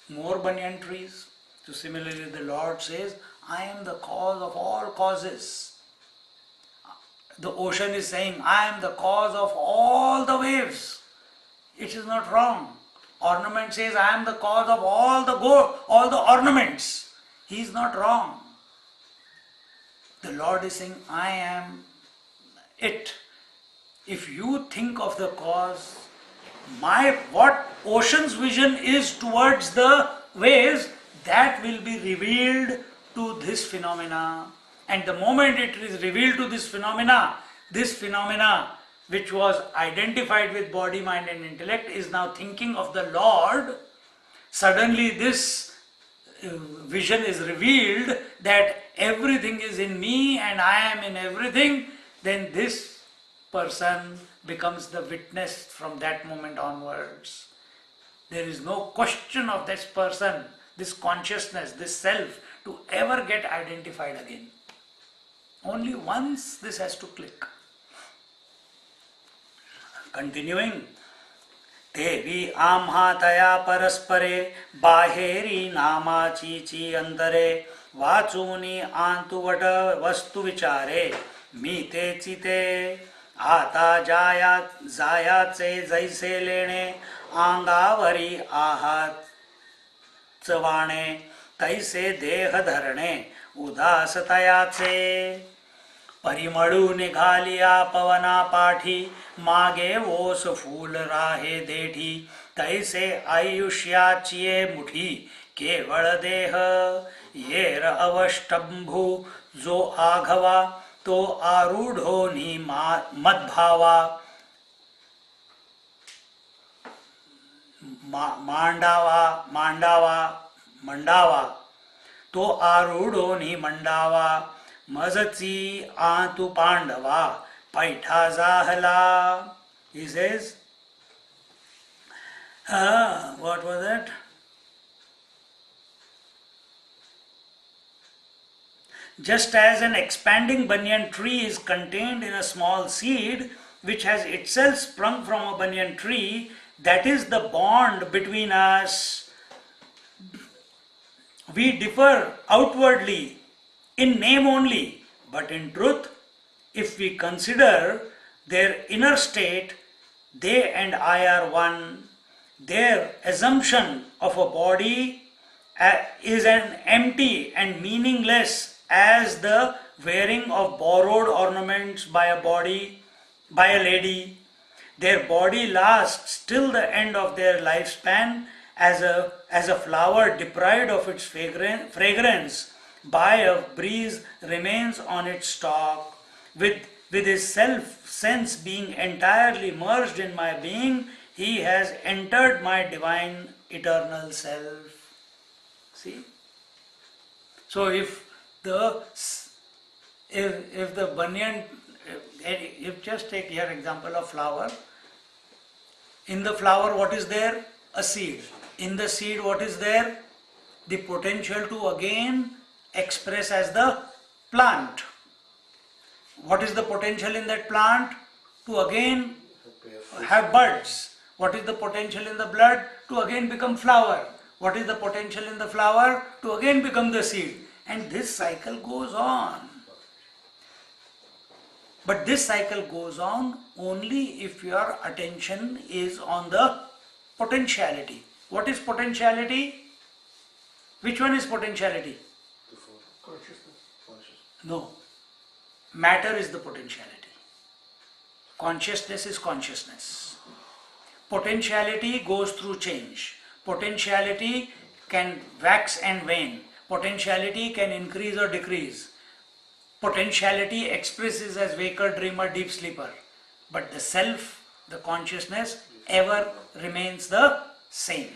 more banyan trees. So similarly the Lord says, I am the cause of all causes. The ocean is saying, I am the cause of all the waves. It is not wrong. Ornament says, I am the cause of all the ornaments. He is not wrong. The Lord is saying, I am it. If you think of the cause, what ocean's vision is towards the waves, that will be revealed to this phenomena. And the moment it is revealed to this phenomena which was identified with body, mind and intellect is now thinking of the Lord, suddenly this vision is revealed that everything is in me and I am in everything, then this person becomes the witness from that moment onwards. There is no question of this person, this consciousness, this self to ever get identified again. Only once this has to click. Continuing, Devi amhataya paraspare baheri nama chichi antare vachuni antuvata vastu vichare mite chite आता जायात से जैसे लेणे आंगावरी आहात चवाणे तैसे देह धरणे उदासतयाचे परिमळू निघालिया पवना पाठी मागे ओस फूल राहे देठी तैसे आयुष्याचिये मुठी केवळ देह येर अवष्टंभू जो आघवा तो आरूढ़ो नि मद्भावा मंडावा तो आरूढ़ो नि मंडावा मजची आतु पांडवा Paithazahala. He says, what was that? Just as an expanding banyan tree is contained in a small seed, which has itself sprung from a banyan tree, that is the bond between us. We differ outwardly, in name only, but in truth, if we consider their inner state, they and I are one. Their assumption of a body is an empty and meaningless as the wearing of borrowed ornaments by a lady. Their body lasts till the end of their lifespan as a flower deprived of its fragrance by a breeze remains on its stalk. With his self-sense being entirely merged in my being, he has entered my divine eternal self. See? So if the banyan, if just take here example of flower, in the flower what is there? A seed. In the seed what is there? The potential to again express as the plant. What is the potential in that plant? To again have buds. What is the potential in the blood? To again become flower. What is the potential in the flower? To again become the seed. And this cycle goes on. But this cycle goes on only if your attention is on the potentiality. What is potentiality? Which one is potentiality? Consciousness. No. Matter is the potentiality. Consciousness is consciousness. Potentiality goes through change. Potentiality can wax and wane. Potentiality can increase or decrease. Potentiality expresses as waker, dreamer, deep sleeper. But the self, the consciousness, ever remains the same.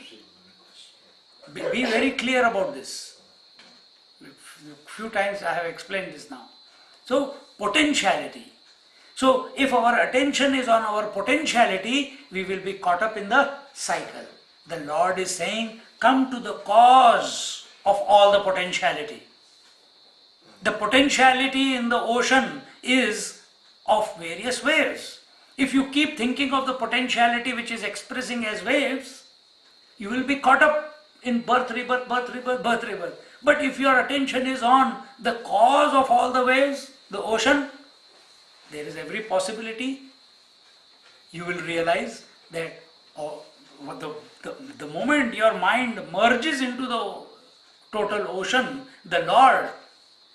Be very clear about this. Few times I have explained this now. So, potentiality. So, if our attention is on our potentiality, we will be caught up in the cycle. The Lord is saying, come to the cause of all the potentiality. The potentiality in the ocean is of various waves. If you keep thinking of the potentiality which is expressing as waves, you will be caught up in birth, rebirth, birth, rebirth, birth, rebirth. But if your attention is on the cause of all the waves, the ocean, there is every possibility you will realize that the moment your mind merges into the total ocean, the Lord,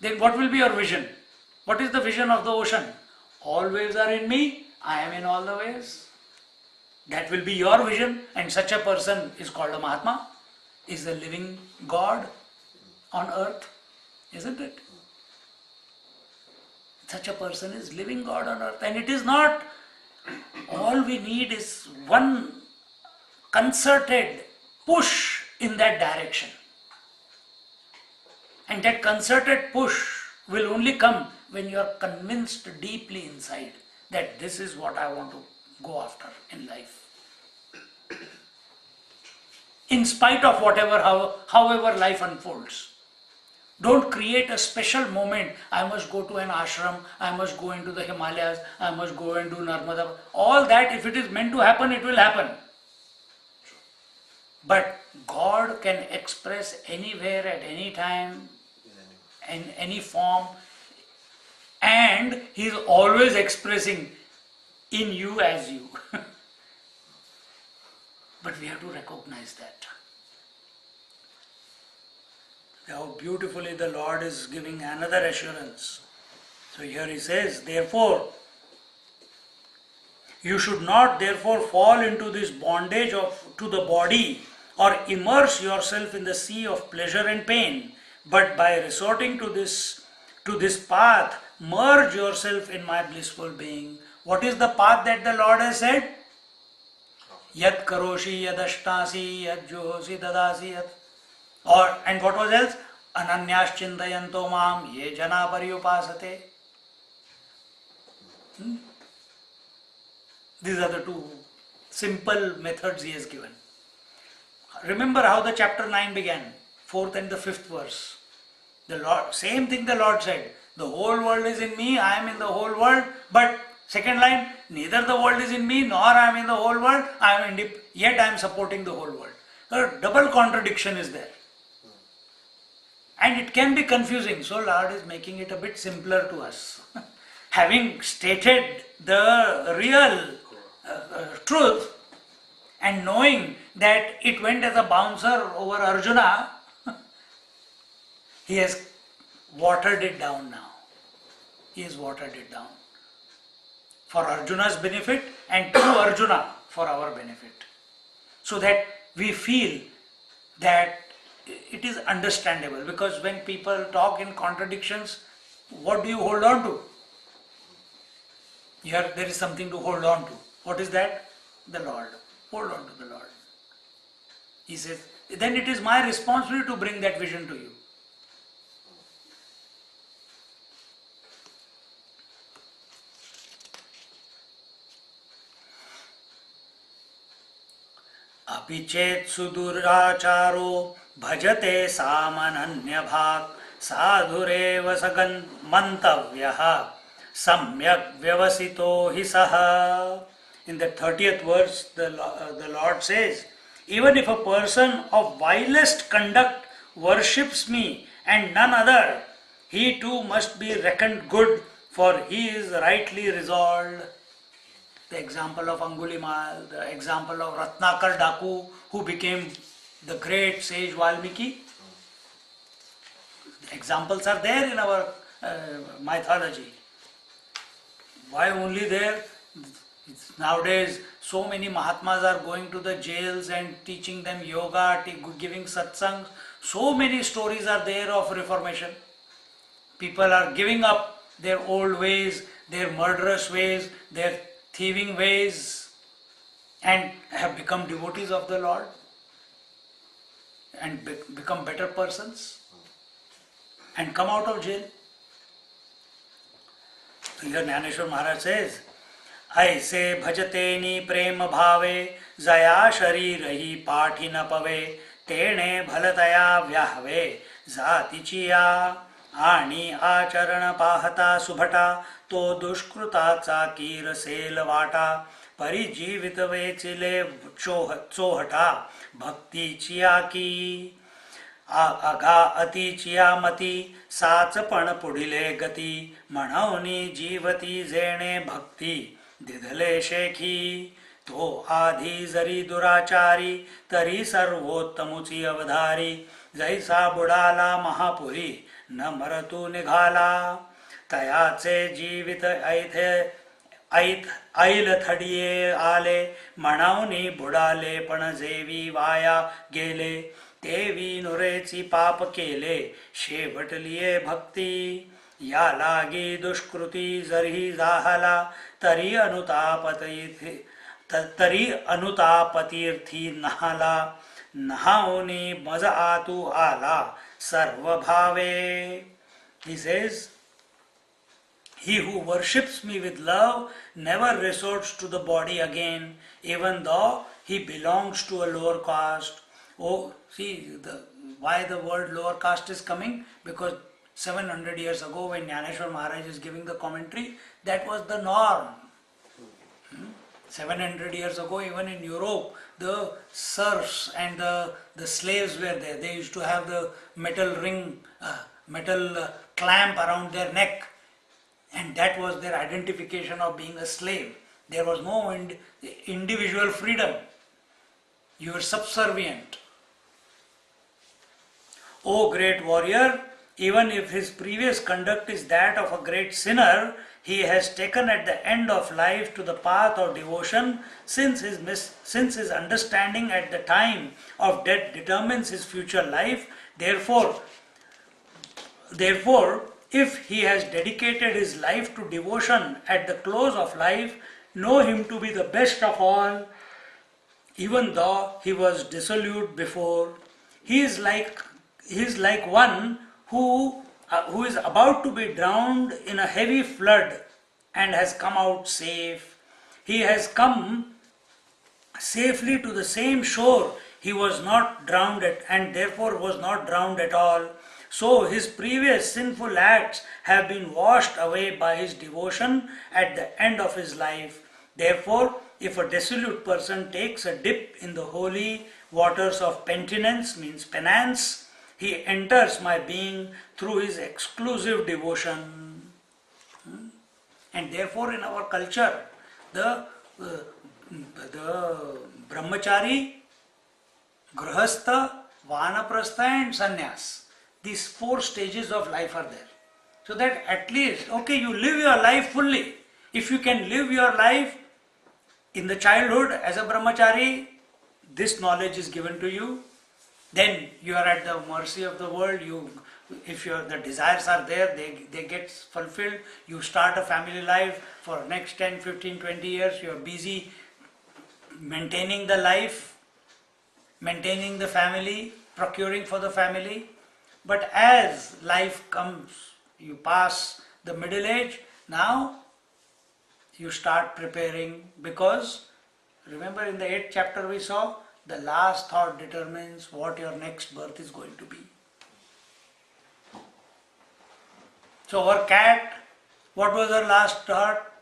then what will be your vision? What is the vision of the ocean? All waves are in me, I am in all the waves. That will be your vision, and such a person is called a Mahatma, is the living God on earth, isn't it? Such a person is living God on earth, and it is not, all we need is one concerted push in that direction. And that concerted push will only come when you are convinced deeply inside that this is what I want to go after in life. In spite of however life unfolds. Don't create a special moment. I must go to an ashram, I must go into the Himalayas, I must go and do Narmada. All that, if it is meant to happen, it will happen. But God can express anywhere at any time, in any form, and He is always expressing in you as you. But we have to recognize that. How beautifully the Lord is giving another assurance. So here He says, therefore, you should not therefore fall into this bondage to the body or immerse yourself in the sea of pleasure and pain, but by resorting to this path, merge yourself in my blissful being. What is the path that the Lord has said? Yat karoshi, yad ashtasi, yad juhosi, dadasi, yat. And what was else? Ananyas chintayanto mam ye jana paryupasate. These are the two simple methods he has given. Remember how the chapter 9 began, 4th and the 5th verse. The Lord, same thing the Lord said, the whole world is in me, I am in the whole world, but second line, neither the world is in me nor I am in the whole world, yet I am supporting the whole world. A double contradiction is there. And it can be confusing, so Lord is making it a bit simpler to us. Having stated the real truth and knowing that it went as a bouncer over Arjuna, he has watered it down now. He has watered it down for Arjuna's benefit and to Arjuna for our benefit. So that we feel that it is understandable, because when people talk in contradictions, what do you hold on to? Here there is something to hold on to. What is that? The Lord. Hold on to the Lord. He says, then it is my responsibility to bring that vision to you. अपि चेत् सुदुराचारो भजते सामनन्यभाक् साधुरेव सगन् मन्तव्यः सम्यक् व्यवसितो हि सः. In the 30th verse, the Lord says, even if a person of vilest conduct worships me and none other, he too must be reckoned good, for he is rightly resolved. The example of Angulimal, the example of Ratnakar Daku, who became the great sage Valmiki. The examples are there in our mythology. Why only there? Nowadays, so many Mahatmas are going to the jails and teaching them yoga, giving satsangs. So many stories are there of reformation. People are giving up their old ways, their murderous ways, their thieving ways, and have become devotees of the Lord and become better persons and come out of jail. So here Gyaneshwari Maharaj says, ऐसे भजतेनि प्रेम भावे जया शरीर ही पाठी न पवे तेणे भलतया व्याहवे जाती chia आणि आचरण पाहता सुभटा तो दुष्कृताचा कीर सेल वाटा परिजीवित वेचिले चोहटा भक्ती चिया की अगा अति चियामती साचपण पुढिले गती म्हणवनी जीवती जेणे भक्ती दिधले शेखी तो आधी जरी दुराचारी तरी सर्वोत्तमुची अवधारी जैसा बुडाला महापुरी न मरतू निघाला तयाचे जीवित ऐल थडिये आले म्हणवनी बुडाले पण जेवी वाया गेले तेवी नुरेची पाप केले शेवटलिये भक्ती या लागी दुष्कृती जरी जाहला तरी अनुतापतीर्थी नहाला नहावनी मज आतू आला सर्व भावे. He says, he who worships me with love never resorts to the body again, even though he belongs to a lower caste. Oh, see, why the word lower caste is coming? Because 700 years ago, when Gyaneshwari Maharaj is giving the commentary, that was the norm. 700 years ago, even in Europe, the serfs and the slaves were there. They used to have the metal ring, metal clamp around their neck, and that was their identification of being a slave. There was no individual freedom. You were subservient. O great warrior, even if his previous conduct is that of a great sinner, he has taken at the end of life to the path of devotion, since his understanding at the time of death determines his future life. Therefore, if he has dedicated his life to devotion at the close of life, know him to be the best of all, even though he was dissolute before. He is like one who is about to be drowned in a heavy flood and has come out safe. he has come safely to the same shore. He was not drowned and therefore was not drowned at all. So his previous sinful acts have been washed away by his devotion at the end of his life. Therefore, if a dissolute person takes a dip in the holy waters of penitence, means penance, he enters my being through his exclusive devotion. And therefore in our culture, the brahmachari, grahastha, vanaprastha and sannyas, these 4 stages of life are there. So that at least, okay, you live your life fully. If you can live your life in the childhood as a brahmachari, this knowledge is given to you. Then you are at the mercy of the world. If the desires are there, they get fulfilled. You start a family life for next 10, 15, 20 years. You are busy maintaining the life, maintaining the family, procuring for the family. But as life comes, you pass the middle age, now you start preparing, because remember in the 8th chapter we saw, the last thought determines what your next birth is going to be. So our cat, what was her last thought?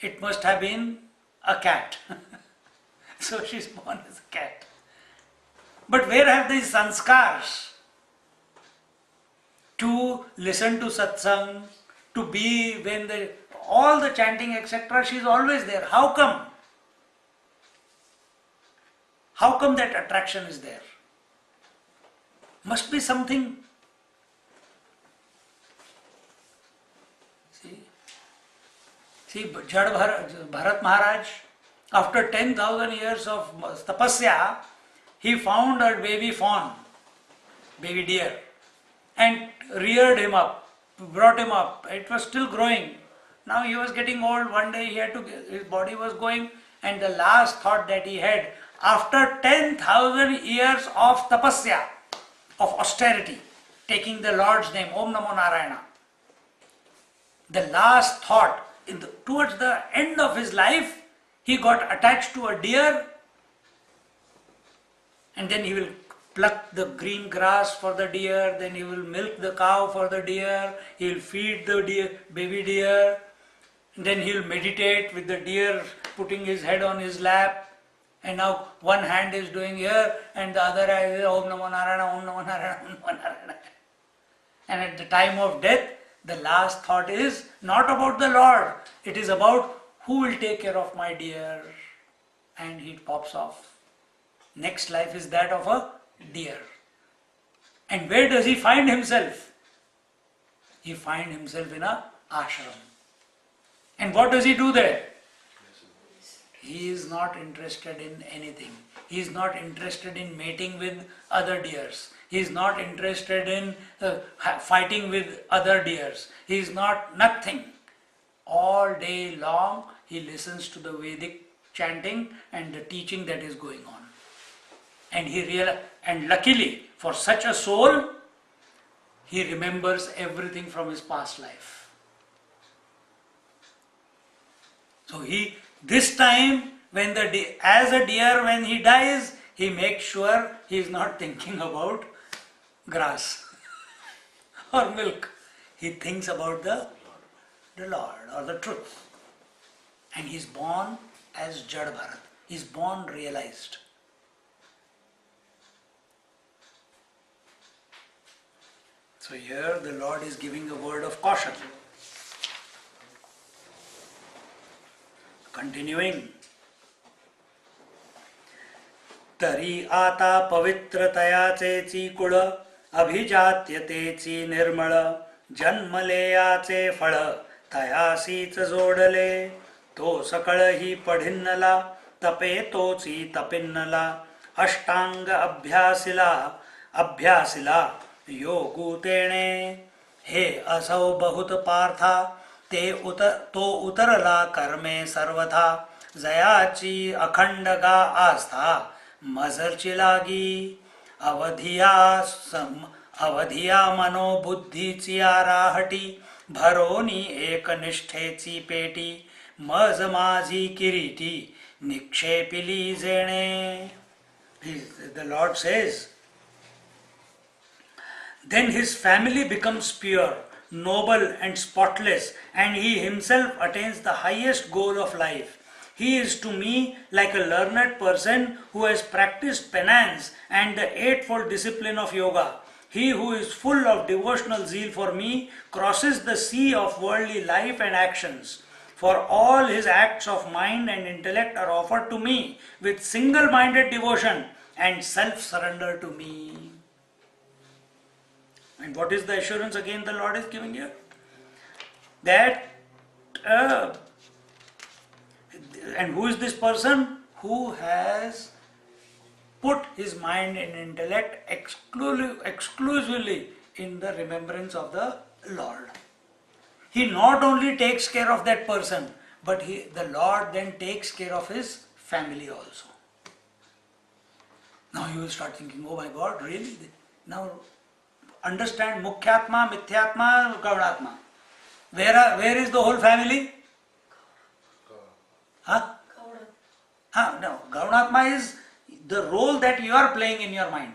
It must have been a cat. So she's born as a cat. But where have these sanskars? To listen to satsang, to be when all the chanting etc. She's always there. How come? How come that attraction is there? Must be something. See, Bharat Maharaj, after 10,000 years of tapasya, he found a baby fawn, baby deer, and reared him up, brought him up. It was still growing. Now he was getting old. One day his body was going, and the last thought that he had, after 10,000 years of tapasya, of austerity, taking the Lord's name, Om Namo Narayana, the last thought, towards the end of his life, he got attached to a deer, and then he will pluck the green grass for the deer, then he will milk the cow for the deer, he will feed the baby deer, and then he will meditate with the deer putting his head on his lap, and now one hand is doing here and the other hand is Om Namo Narayana, Om Namo Narayana, Om Namo Narayana. And at the time of death, the last thought is not about the Lord, it is about who will take care of my deer, and he pops off. Next life is that of a deer. And where does he find himself? He finds himself in a ashram. And what does he do there? He is not interested in anything. He is not interested in mating with other deers. He is not interested in fighting with other deers. He is nothing. All day long he listens to the Vedic chanting and the teaching that is going on. And luckily for such a soul, he remembers everything from his past life. So this time, as a deer, when he dies, he makes sure he is not thinking about grass or milk. He thinks about the Lord or the truth. And he is born as Jad Bharat. He is born realized. So here the Lord is giving a word of caution. Continuing. तरी आता पवित्रतयाचे कुळ अभिजात्यतेची निर्मळ जन्मलेयाचे फळ तयासीच जोडले तो सकळ ही पढिन्नला तपे तोची तपिन्नला अष्टांग अभ्यासिला योगूतेणे हे असौ बहुत पार्था तो उतरला कर्मे सर्वथा जयाची अखंड गा आस्था मजरची लागी अवधिया मनोबुद्धीची आराहटी भरोनी एक निष्ठेची पेटी mazamazi kiriti nikshepili zene. The Lord says, then his family becomes pure, noble and spotless, and he himself attains the highest goal of life. He is to me like a learned person who has practiced penance and the eightfold discipline of yoga. He who is full of devotional zeal for me crosses the sea of worldly life and actions. For all his acts of mind and intellect are offered to me with single-minded devotion and self-surrender to me. And what is the assurance again the Lord is giving here? That, and who is this person? Who has put his mind and intellect exclusively in the remembrance of the Lord. He not only takes care of that person, but the Lord then takes care of his family also. Now you will start thinking, oh my God, really? Now understand Mukhyatma, Mithyatma, Gaunatma. Where is the whole family? Huh? No, Gaunatma is the role that you are playing in your mind.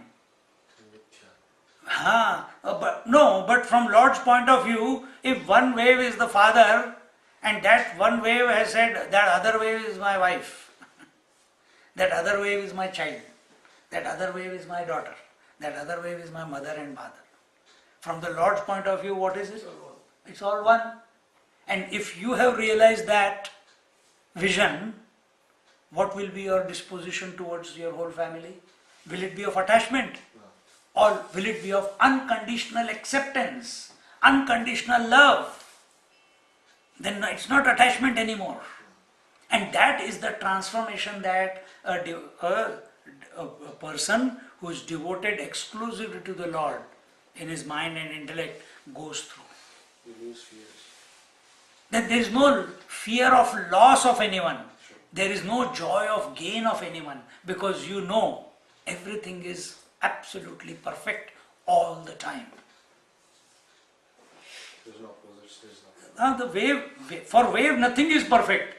But from Lord's point of view, if one wave is the father and that one wave has said that other wave is my wife, that other wave is my child, that other wave is my daughter, that other wave is my mother and father. From the Lord's point of view, what is it? It's all one. And if you have realized that vision, what will be your disposition towards your whole family? Will it be of attachment? Or will it be of unconditional acceptance, unconditional love? Then it's not attachment anymore. And that is the transformation that a person who is devoted exclusively to the Lord in his mind and intellect goes through. You lose fears. That there is no fear of loss of anyone. There is no joy of gain of anyone, because you know everything is absolutely perfect all the time. There's no opposites, there's Now for wave nothing is perfect.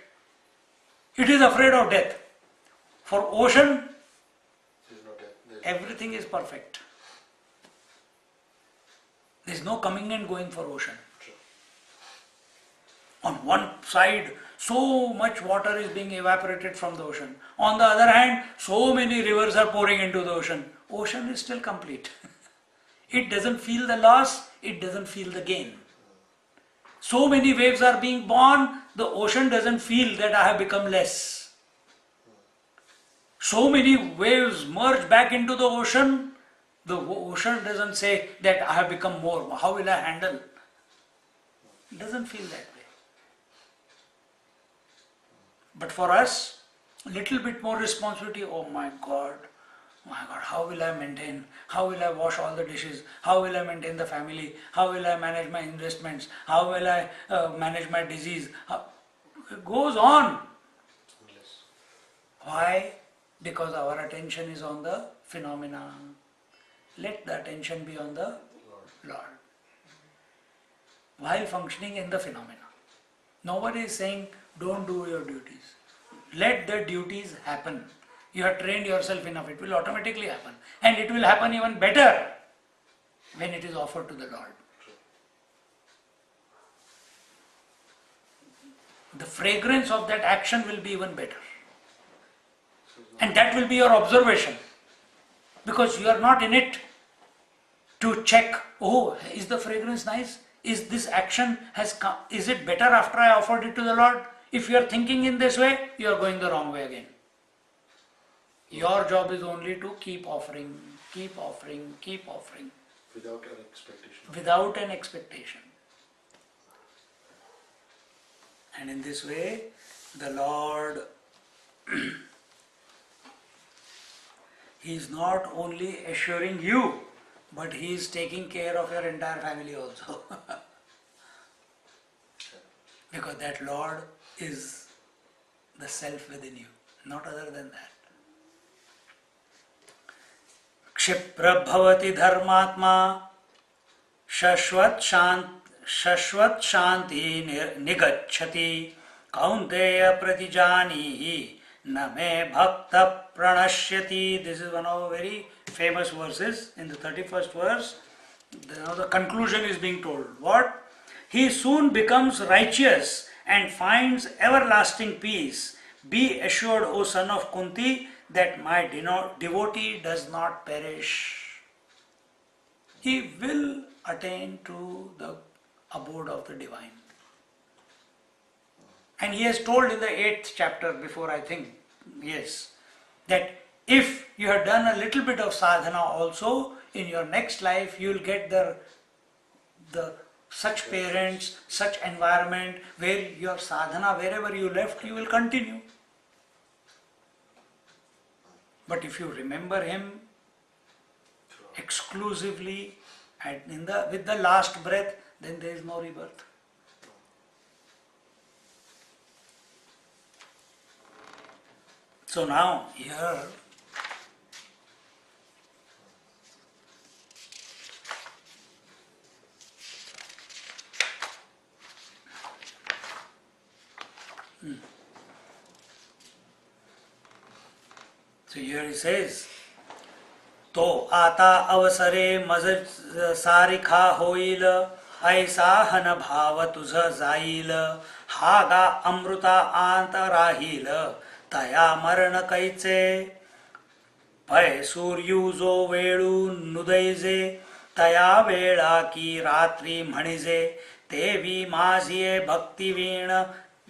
It is afraid of death. For ocean, everything is perfect. There is no coming and going for ocean. On one side, so much water is being evaporated from the ocean. On the other hand, so many rivers are pouring into the ocean. Ocean is still complete. It doesn't feel the loss, it doesn't feel the gain. So many waves are being born, the ocean doesn't feel that I have become less. So many waves merge back into the ocean doesn't say that I have become more. How will I handle? It doesn't feel that way. But for us, a little bit more responsibility. Oh my God, how will I maintain? How will I wash all the dishes? How will I maintain the family? How will I manage my investments? How will I manage my disease? It goes on. Why? Because our attention is on the phenomena. Let the attention be on the Lord. While functioning in the phenomena. Nobody is saying, don't do your duties. Let the duties happen. You have trained yourself enough, it will automatically happen. And it will happen even better when it is offered to the Lord. The fragrance of that action will be even better. And that will be your observation. Because you are not in it to check, oh, is the fragrance nice? Is this action has come? Is it better after I offered it to the Lord? If you are thinking in this way, you are going the wrong way again. Your job is only to keep offering, keep offering, keep offering. Without an expectation. Without an expectation. And in this way, the Lord, He is not only assuring you, but He is taking care of your entire family also. Because that Lord is the self within you, not other than that. Kshipra bhavati dharmatma shashvat shanti nigacchati Kaunteya pratijanihi na me bhakta pranashyati. This is one of the very famous verses in the 31st verse. Now the conclusion is being told. What? He soon becomes righteous and finds everlasting peace. Be assured, O son of Kunti, that my devotee does not perish. He will attain to the abode of the divine. And he has told in the 8th chapter before, I think, yes, that if you have done a little bit of sadhana also, in your next life you will get the such parents, such environment where your sadhana, wherever you left, you will continue. But if you remember him exclusively and with the last breath, then there is no rebirth. So now here so here he says, तो आता अवसरे मज सारिखा होईल ऐसा हन भाव तुझ जाईल हागा अमृता आंत राहील तया मरण कैचे भय सूर्युजो वेळू नुदैजे तया वेळा की रात्री म्हणिजे तेवी माझिये भक्तिवीण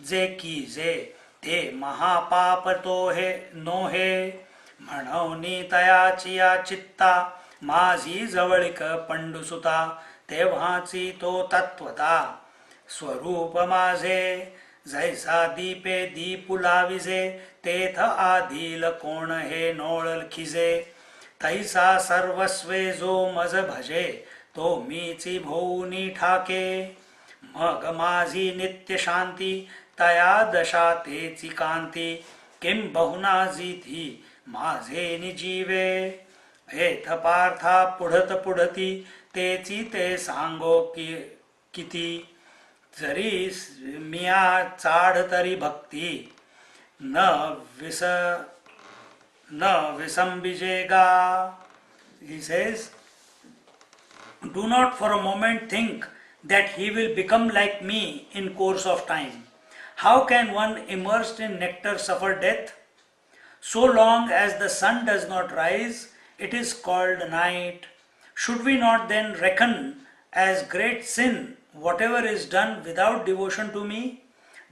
जे कीजे ते महापाप तो हे नोहे म्हणवनी तयाची या चित्ता माझी जवळिक पंडुसुता तेव्हाची तो तत्वता स्वरूप माझे जैसा दीपे दीपू लाविजे तेथ आधील कोण हे नोळ खिजे तैसा सर्वस्वे जो मज भजे तो मीची भोवनी ठाके मग माझी नित्य शांती तया दशा तेची कांती किं बहुना जीती माझे निजीवे हेथ पार्था पुढत पुढती तेची ते सांगो किती जरी मिया चाड तरी भक्ती न विसंबिजेगा. He says, do not for a moment think that he will become like me in course of time. How can one immersed in nectar suffer death? So long as the sun does not rise, it is called night. Should we not then reckon as great sin whatever is done without devotion to me?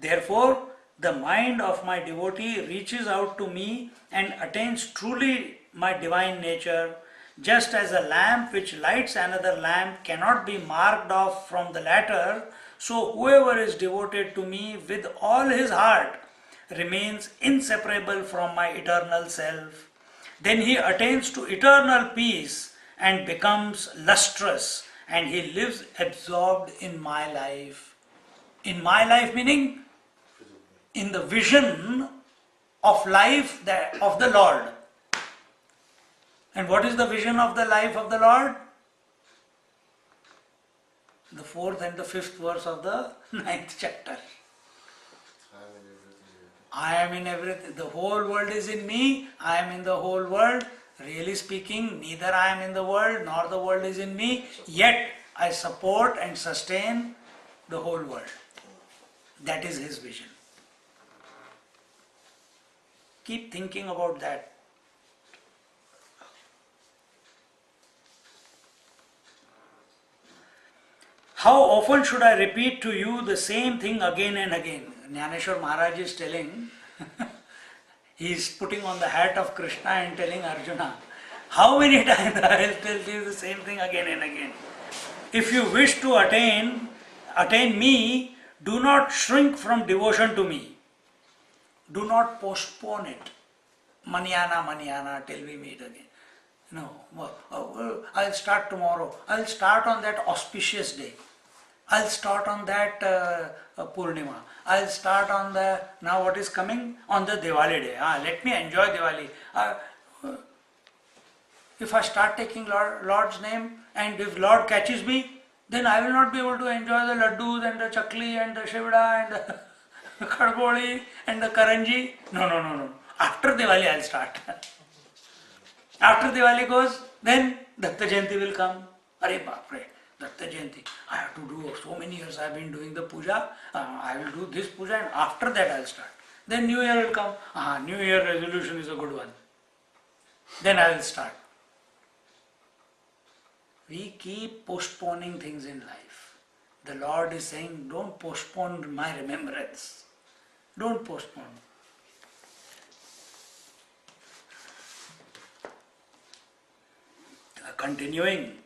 Therefore, the mind of my devotee reaches out to me and attains truly my divine nature, just as a lamp which lights another lamp cannot be marked off from the latter, so whoever is devoted to me with all his heart remains inseparable from my eternal self. Then he attains to eternal peace and becomes lustrous, and he lives absorbed in my life. In my life meaning in the vision of life of the Lord. And what is the vision of the life of the Lord? The 4th and the 5th verse of the 9th chapter. I am in everything. The whole world is in me. I am in the whole world. Really speaking, neither I am in the world nor the world is in me. Yet I support and sustain the whole world. That is his vision. Keep thinking about that. How often should I repeat to you the same thing again and again? Gyaneshwari Maharaj is telling, he is putting on the hat of Krishna and telling Arjuna, how many times I will tell you the same thing again and again. If you wish to attain me, do not shrink from devotion to me. Do not postpone it. Manana, till we meet again. No, I'll start tomorrow. I'll start on that auspicious day. I'll start on that Purnima. I'll start on now what is coming? On the Diwali day. Let me enjoy Diwali. If I start taking Lord's name and if Lord catches me, then I will not be able to enjoy the laddus and the chakli and the shivda and Khadboli and the Karanji. No. After Diwali I'll start. After Diwali goes, then Datta Jayanti will come. Are Bapre, Datta Jayanti. I have to do so many years I have been doing the puja. I will do this puja and after that I'll start. Then New Year will come. New Year resolution is a good one. Then I will start. We keep postponing things in life. The Lord is saying, don't postpone my remembrance. Don't postpone. Continuing.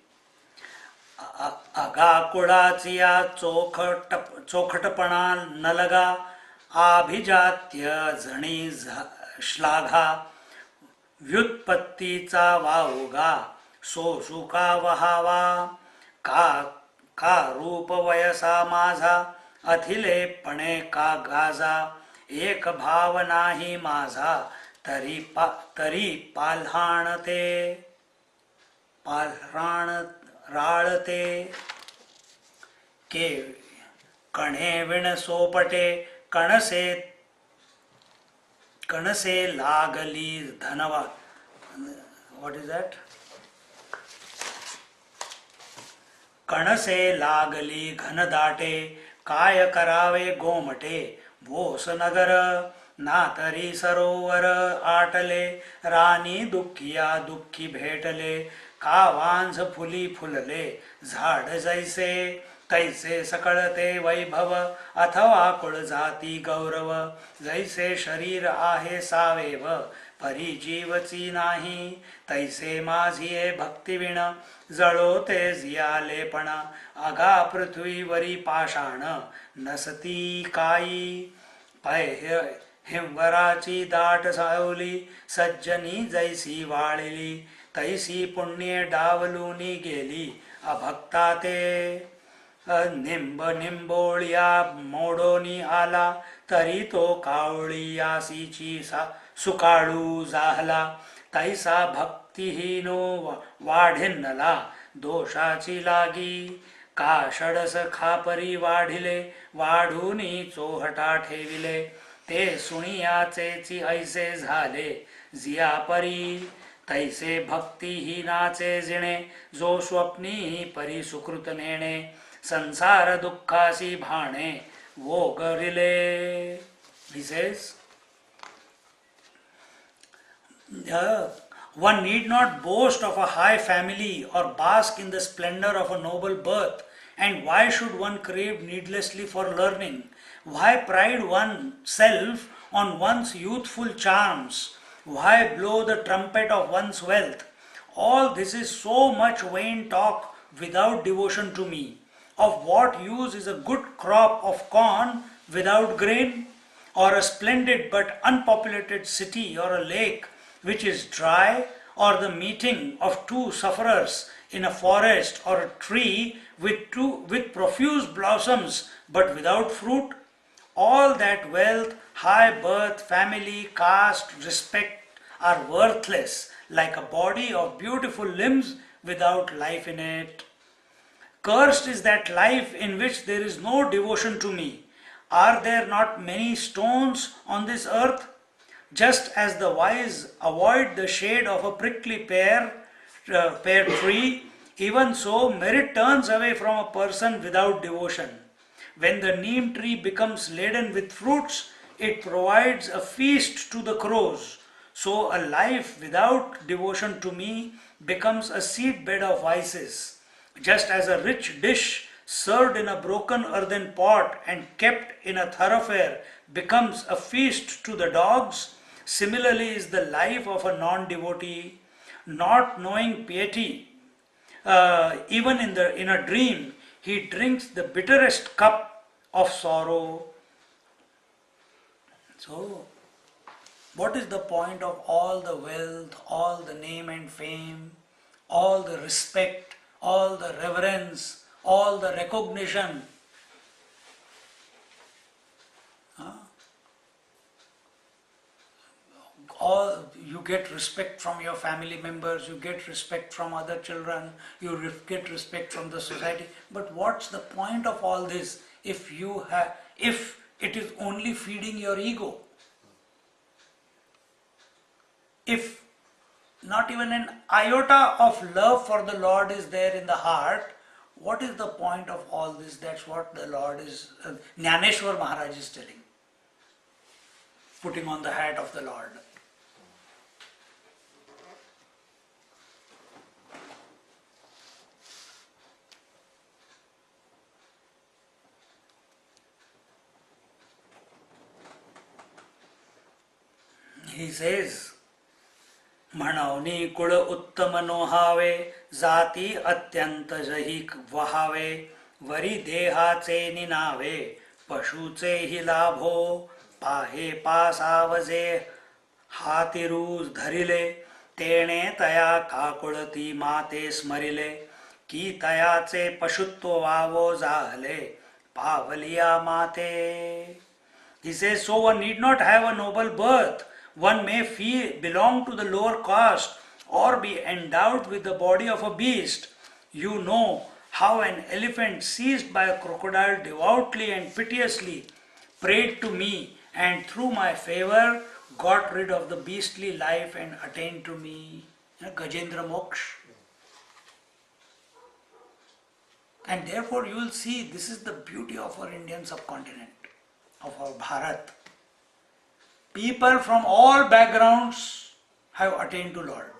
आगाकुडाची या चोखटपणा न लगा आभिजात्य जणी श्लाघा व्युत्पत्तीचा वावगा सोशुका वहावा का रूप वयसा माझा अथिलेपणे का Gaza एक भाव नाही माझा तरी पाल्हाणते राळते के कणे विण सोपटे कणसे लागली धनवा. What is that? कणसे लागली घनदाटे काय करावे गोमटे भोस नगर ना तरी सरोवर आटले राणी दुःखिया दुःखी भेटले का वांझ फुली फुलले झाड जैसे तैसे सकळते वैभव अथवा कुळ जाती गौरव जैसे शरीर आहे सावेव परी जीवची नाही तैसे माझिये भक्तिविण जळोते जियालेपण अगा पृथ्वीवरी पाषाण नसती काई हिंवराची दाट सावली सज्जनी जैसी वाळली तैसी पुण्ये डावलूनी गेली अभक्ता ते निंब निंबोळ्या मोडोनी आला तरी तो कावळीयासीची सुकाळू जाहला तैसा भक्तिहीनो वाढिन्नला दोषाची लागी का षडस खापरी वाढिले वाढूनी चोहटा ठेविले ते सुणियाचेची ऐसे झाले जियापरी तैसे भक्तिहीनाचे जिणे जो स्वप्नी परी सुकृत नेणे संसार दुःखासी भाणे वोगरिले. He says, one need not boast of a high family or bask in the splendor of a noble birth. And why should one crave needlessly for learning? Why pride oneself on one's youthful charms? Why blow the trumpet of one's wealth? All this is so much vain talk without devotion to me. Of what use is a good crop of corn without grain? Or a splendid but unpopulated city or a lake which is dry? Or the meeting of two sufferers in a forest or a tree with profuse blossoms but without fruit? All that wealth, high birth, family, caste, respect are worthless, like a body of beautiful limbs without life in it. Cursed is that life in which there is no devotion to me. Are there not many stones on this earth? Just as the wise avoid the shade of a prickly pear tree, even so merit turns away from a person without devotion. When the neem tree becomes laden with fruits, it provides a feast to the crows. So a life without devotion to me becomes a seedbed of vices. Just as a rich dish served in a broken earthen pot and kept in a thoroughfare becomes a feast to the dogs, similarly is the life of a non-devotee. Not knowing piety, even in a dream, he drinks the bitterest cup of sorrow. So, what is the point of all the wealth, all the name and fame, all the respect, all the reverence, all the recognition? All you get respect from your family members, you get respect from other children, you get respect from the society. But what's the point of all this if it is only feeding your ego. If not even an iota of love for the Lord is there in the heart, what is the point of all this? That's what the Lord is, Gyaneshwari Maharaj is telling. Putting on the hat of the Lord. He says, म्हणवनी कुळ उत्तम नोहावे जाती अत्यंत जही Huawei worry देहाचे निनावे पशुचे हि लाभो पाहे पासावजे हातिरूज धरिले तेणे तया काकुळती माते स्मरिले की तयाचे पशुत्व वावो जाहले पावलिया माते. He says, so one need not have a noble birth. One may belong to the lower caste or be endowed with the body of a beast. You know how an elephant seized by a crocodile devoutly and piteously prayed to me and through my favor got rid of the beastly life and attained to me. Gajendra Moksha. And therefore you will see this is the beauty of our Indian subcontinent, of our Bharat. People from all backgrounds have attained to Lord.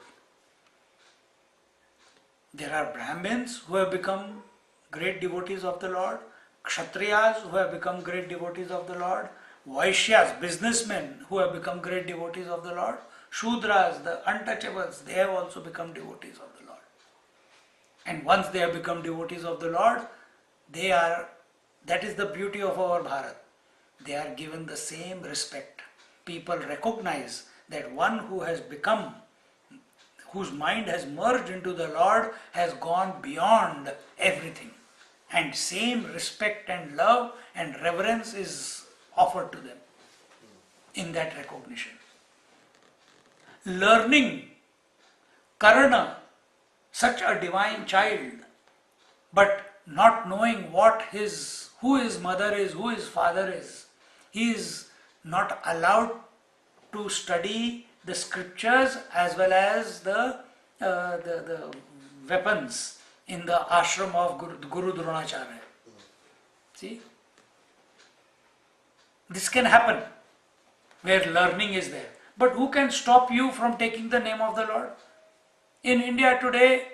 There are Brahmins who have become great devotees of the Lord, Kshatriyas who have become great devotees of the Lord, Vaishyas, businessmen who have become great devotees of the Lord, Shudras, the untouchables, they have also become devotees of the Lord. And once they have become devotees of the Lord, that is the beauty of our Bharat. They are given the same respect. People recognize that one who has become, whose mind has merged into the Lord, has gone beyond everything. And same respect and love and reverence is offered to them in that recognition. Learning Karna, such a divine child, but not knowing who his mother is, who his father is, he is not allowed to study the scriptures as well as the weapons in the ashram of Guru Dronacharya. See? This can happen where learning is there. But who can stop you from taking the name of the Lord? In India today,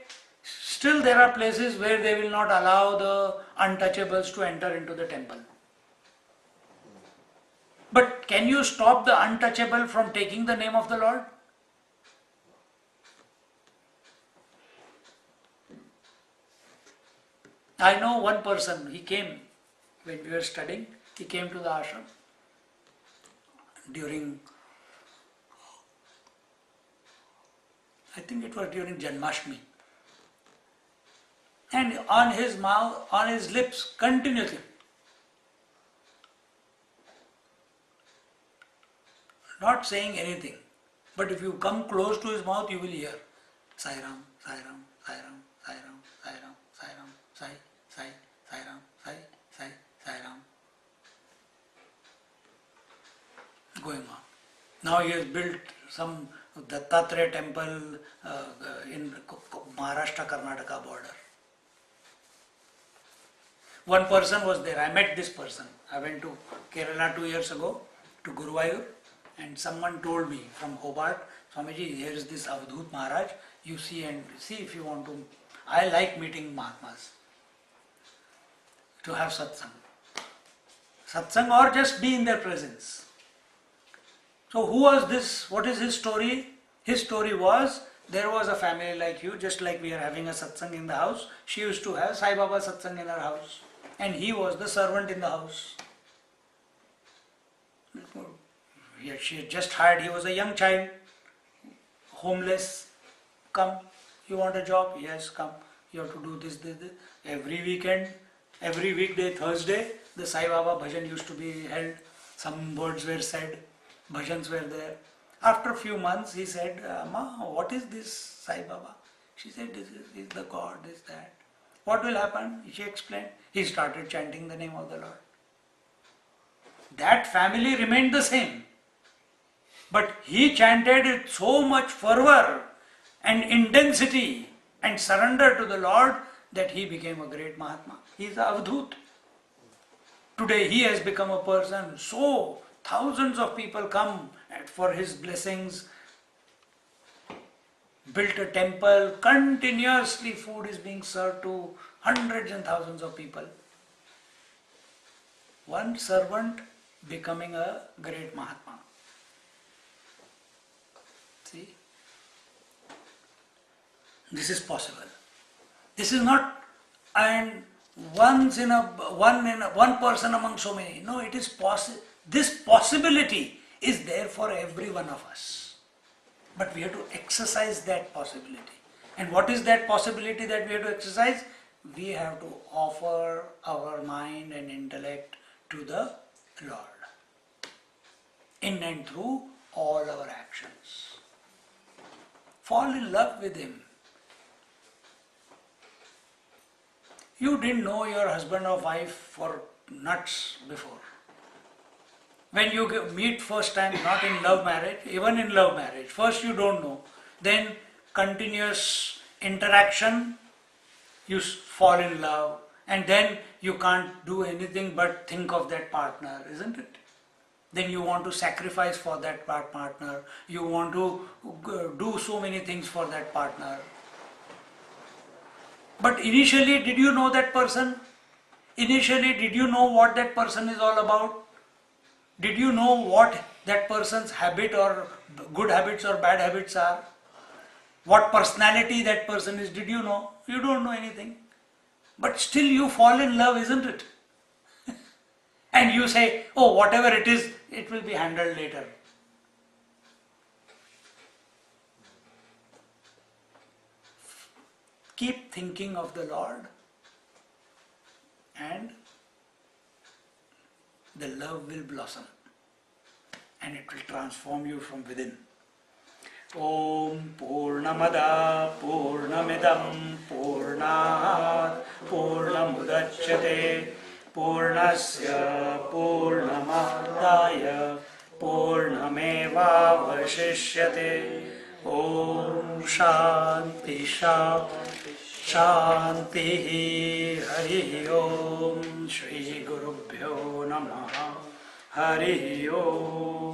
still there are places where they will not allow the untouchables to enter into the temple. But can you stop the untouchable from taking the name of the Lord? I know one person, he came when we were studying, he came to the ashram during, I think it was during Janmashtami. And on his mouth, on his lips, continuously, not saying anything, but if you come close to his mouth, you will hear Sai Ram, Sai Ram, Sai Ram, Sai Ram, Sai Ram, Sai Ram, Sai, Sai, Sai Ram, Sai, Sai, Sai Ram. Going on. Now he has built some Dattatreya temple in Maharashtra-Karnataka border. One person was there, I met this person. I went to Kerala 2 years ago, to Guruvayur, and someone told me from Hobart, Swamiji, here is this Avadhut Maharaj, you see and see if you want to. I like meeting Mahatmas, to have satsang. Satsang or just be in their presence. So who was this? What is his story? His story was, there was a family like you, just like we are having a satsang in the house. She used to have Sai Baba satsang in her house. And he was the servant in the house. She had just hired, he was a young child, homeless. Come, you want a job? Yes, come. You have to do this, this, this. Every weekend, every weekday, Thursday, the Sai Baba bhajan used to be held. Some words were said, bhajans were there. After a few months, he said, Ma, what is this Sai Baba? She said, this is the God, this, that. What will happen? She explained. He started chanting the name of the Lord. that family remained the same. But he chanted with so much fervor and intensity and surrender to the Lord that he became a great Mahatma. He is a Avadhut. Today he has become a person, so thousands of people come for his blessings, built a temple, continuously food is being served to hundreds and thousands of people. One servant becoming a great Mahatma. See? This is possible. This is not and one person among so many. No, it is possible. This possibility is there for every one of us. But we have to exercise that possibility. And what is that possibility that we have to exercise? We have to offer our mind and intellect to the Lord in and through all our actions. Fall in love with Him. You didn't know your husband or wife for nuts before. When you meet first time, not in love marriage, even in love marriage, first you don't know. Then continuous interaction, you fall in love, and then you can't do anything but think of that partner, isn't it? Then you want to sacrifice for that partner, you want to do so many things for that partner. But initially, did you know that person? Initially, did you know what that person is all about? Did you know what that person's habit or good habits or bad habits are? What personality that person is, did you know? You don't know anything. But still you fall in love, isn't it? And you say, oh, whatever it is, it will be handled later. Keep thinking of the Lord and the love will blossom and it will transform you from within. Om Purnamada Purnamidam Purnat Purnamudachyate Purnasya Purnamadaya Purnamevavashishyate. Om Shanti Shanti Hari Om Shri Gurubhyo Namaha Hari Om.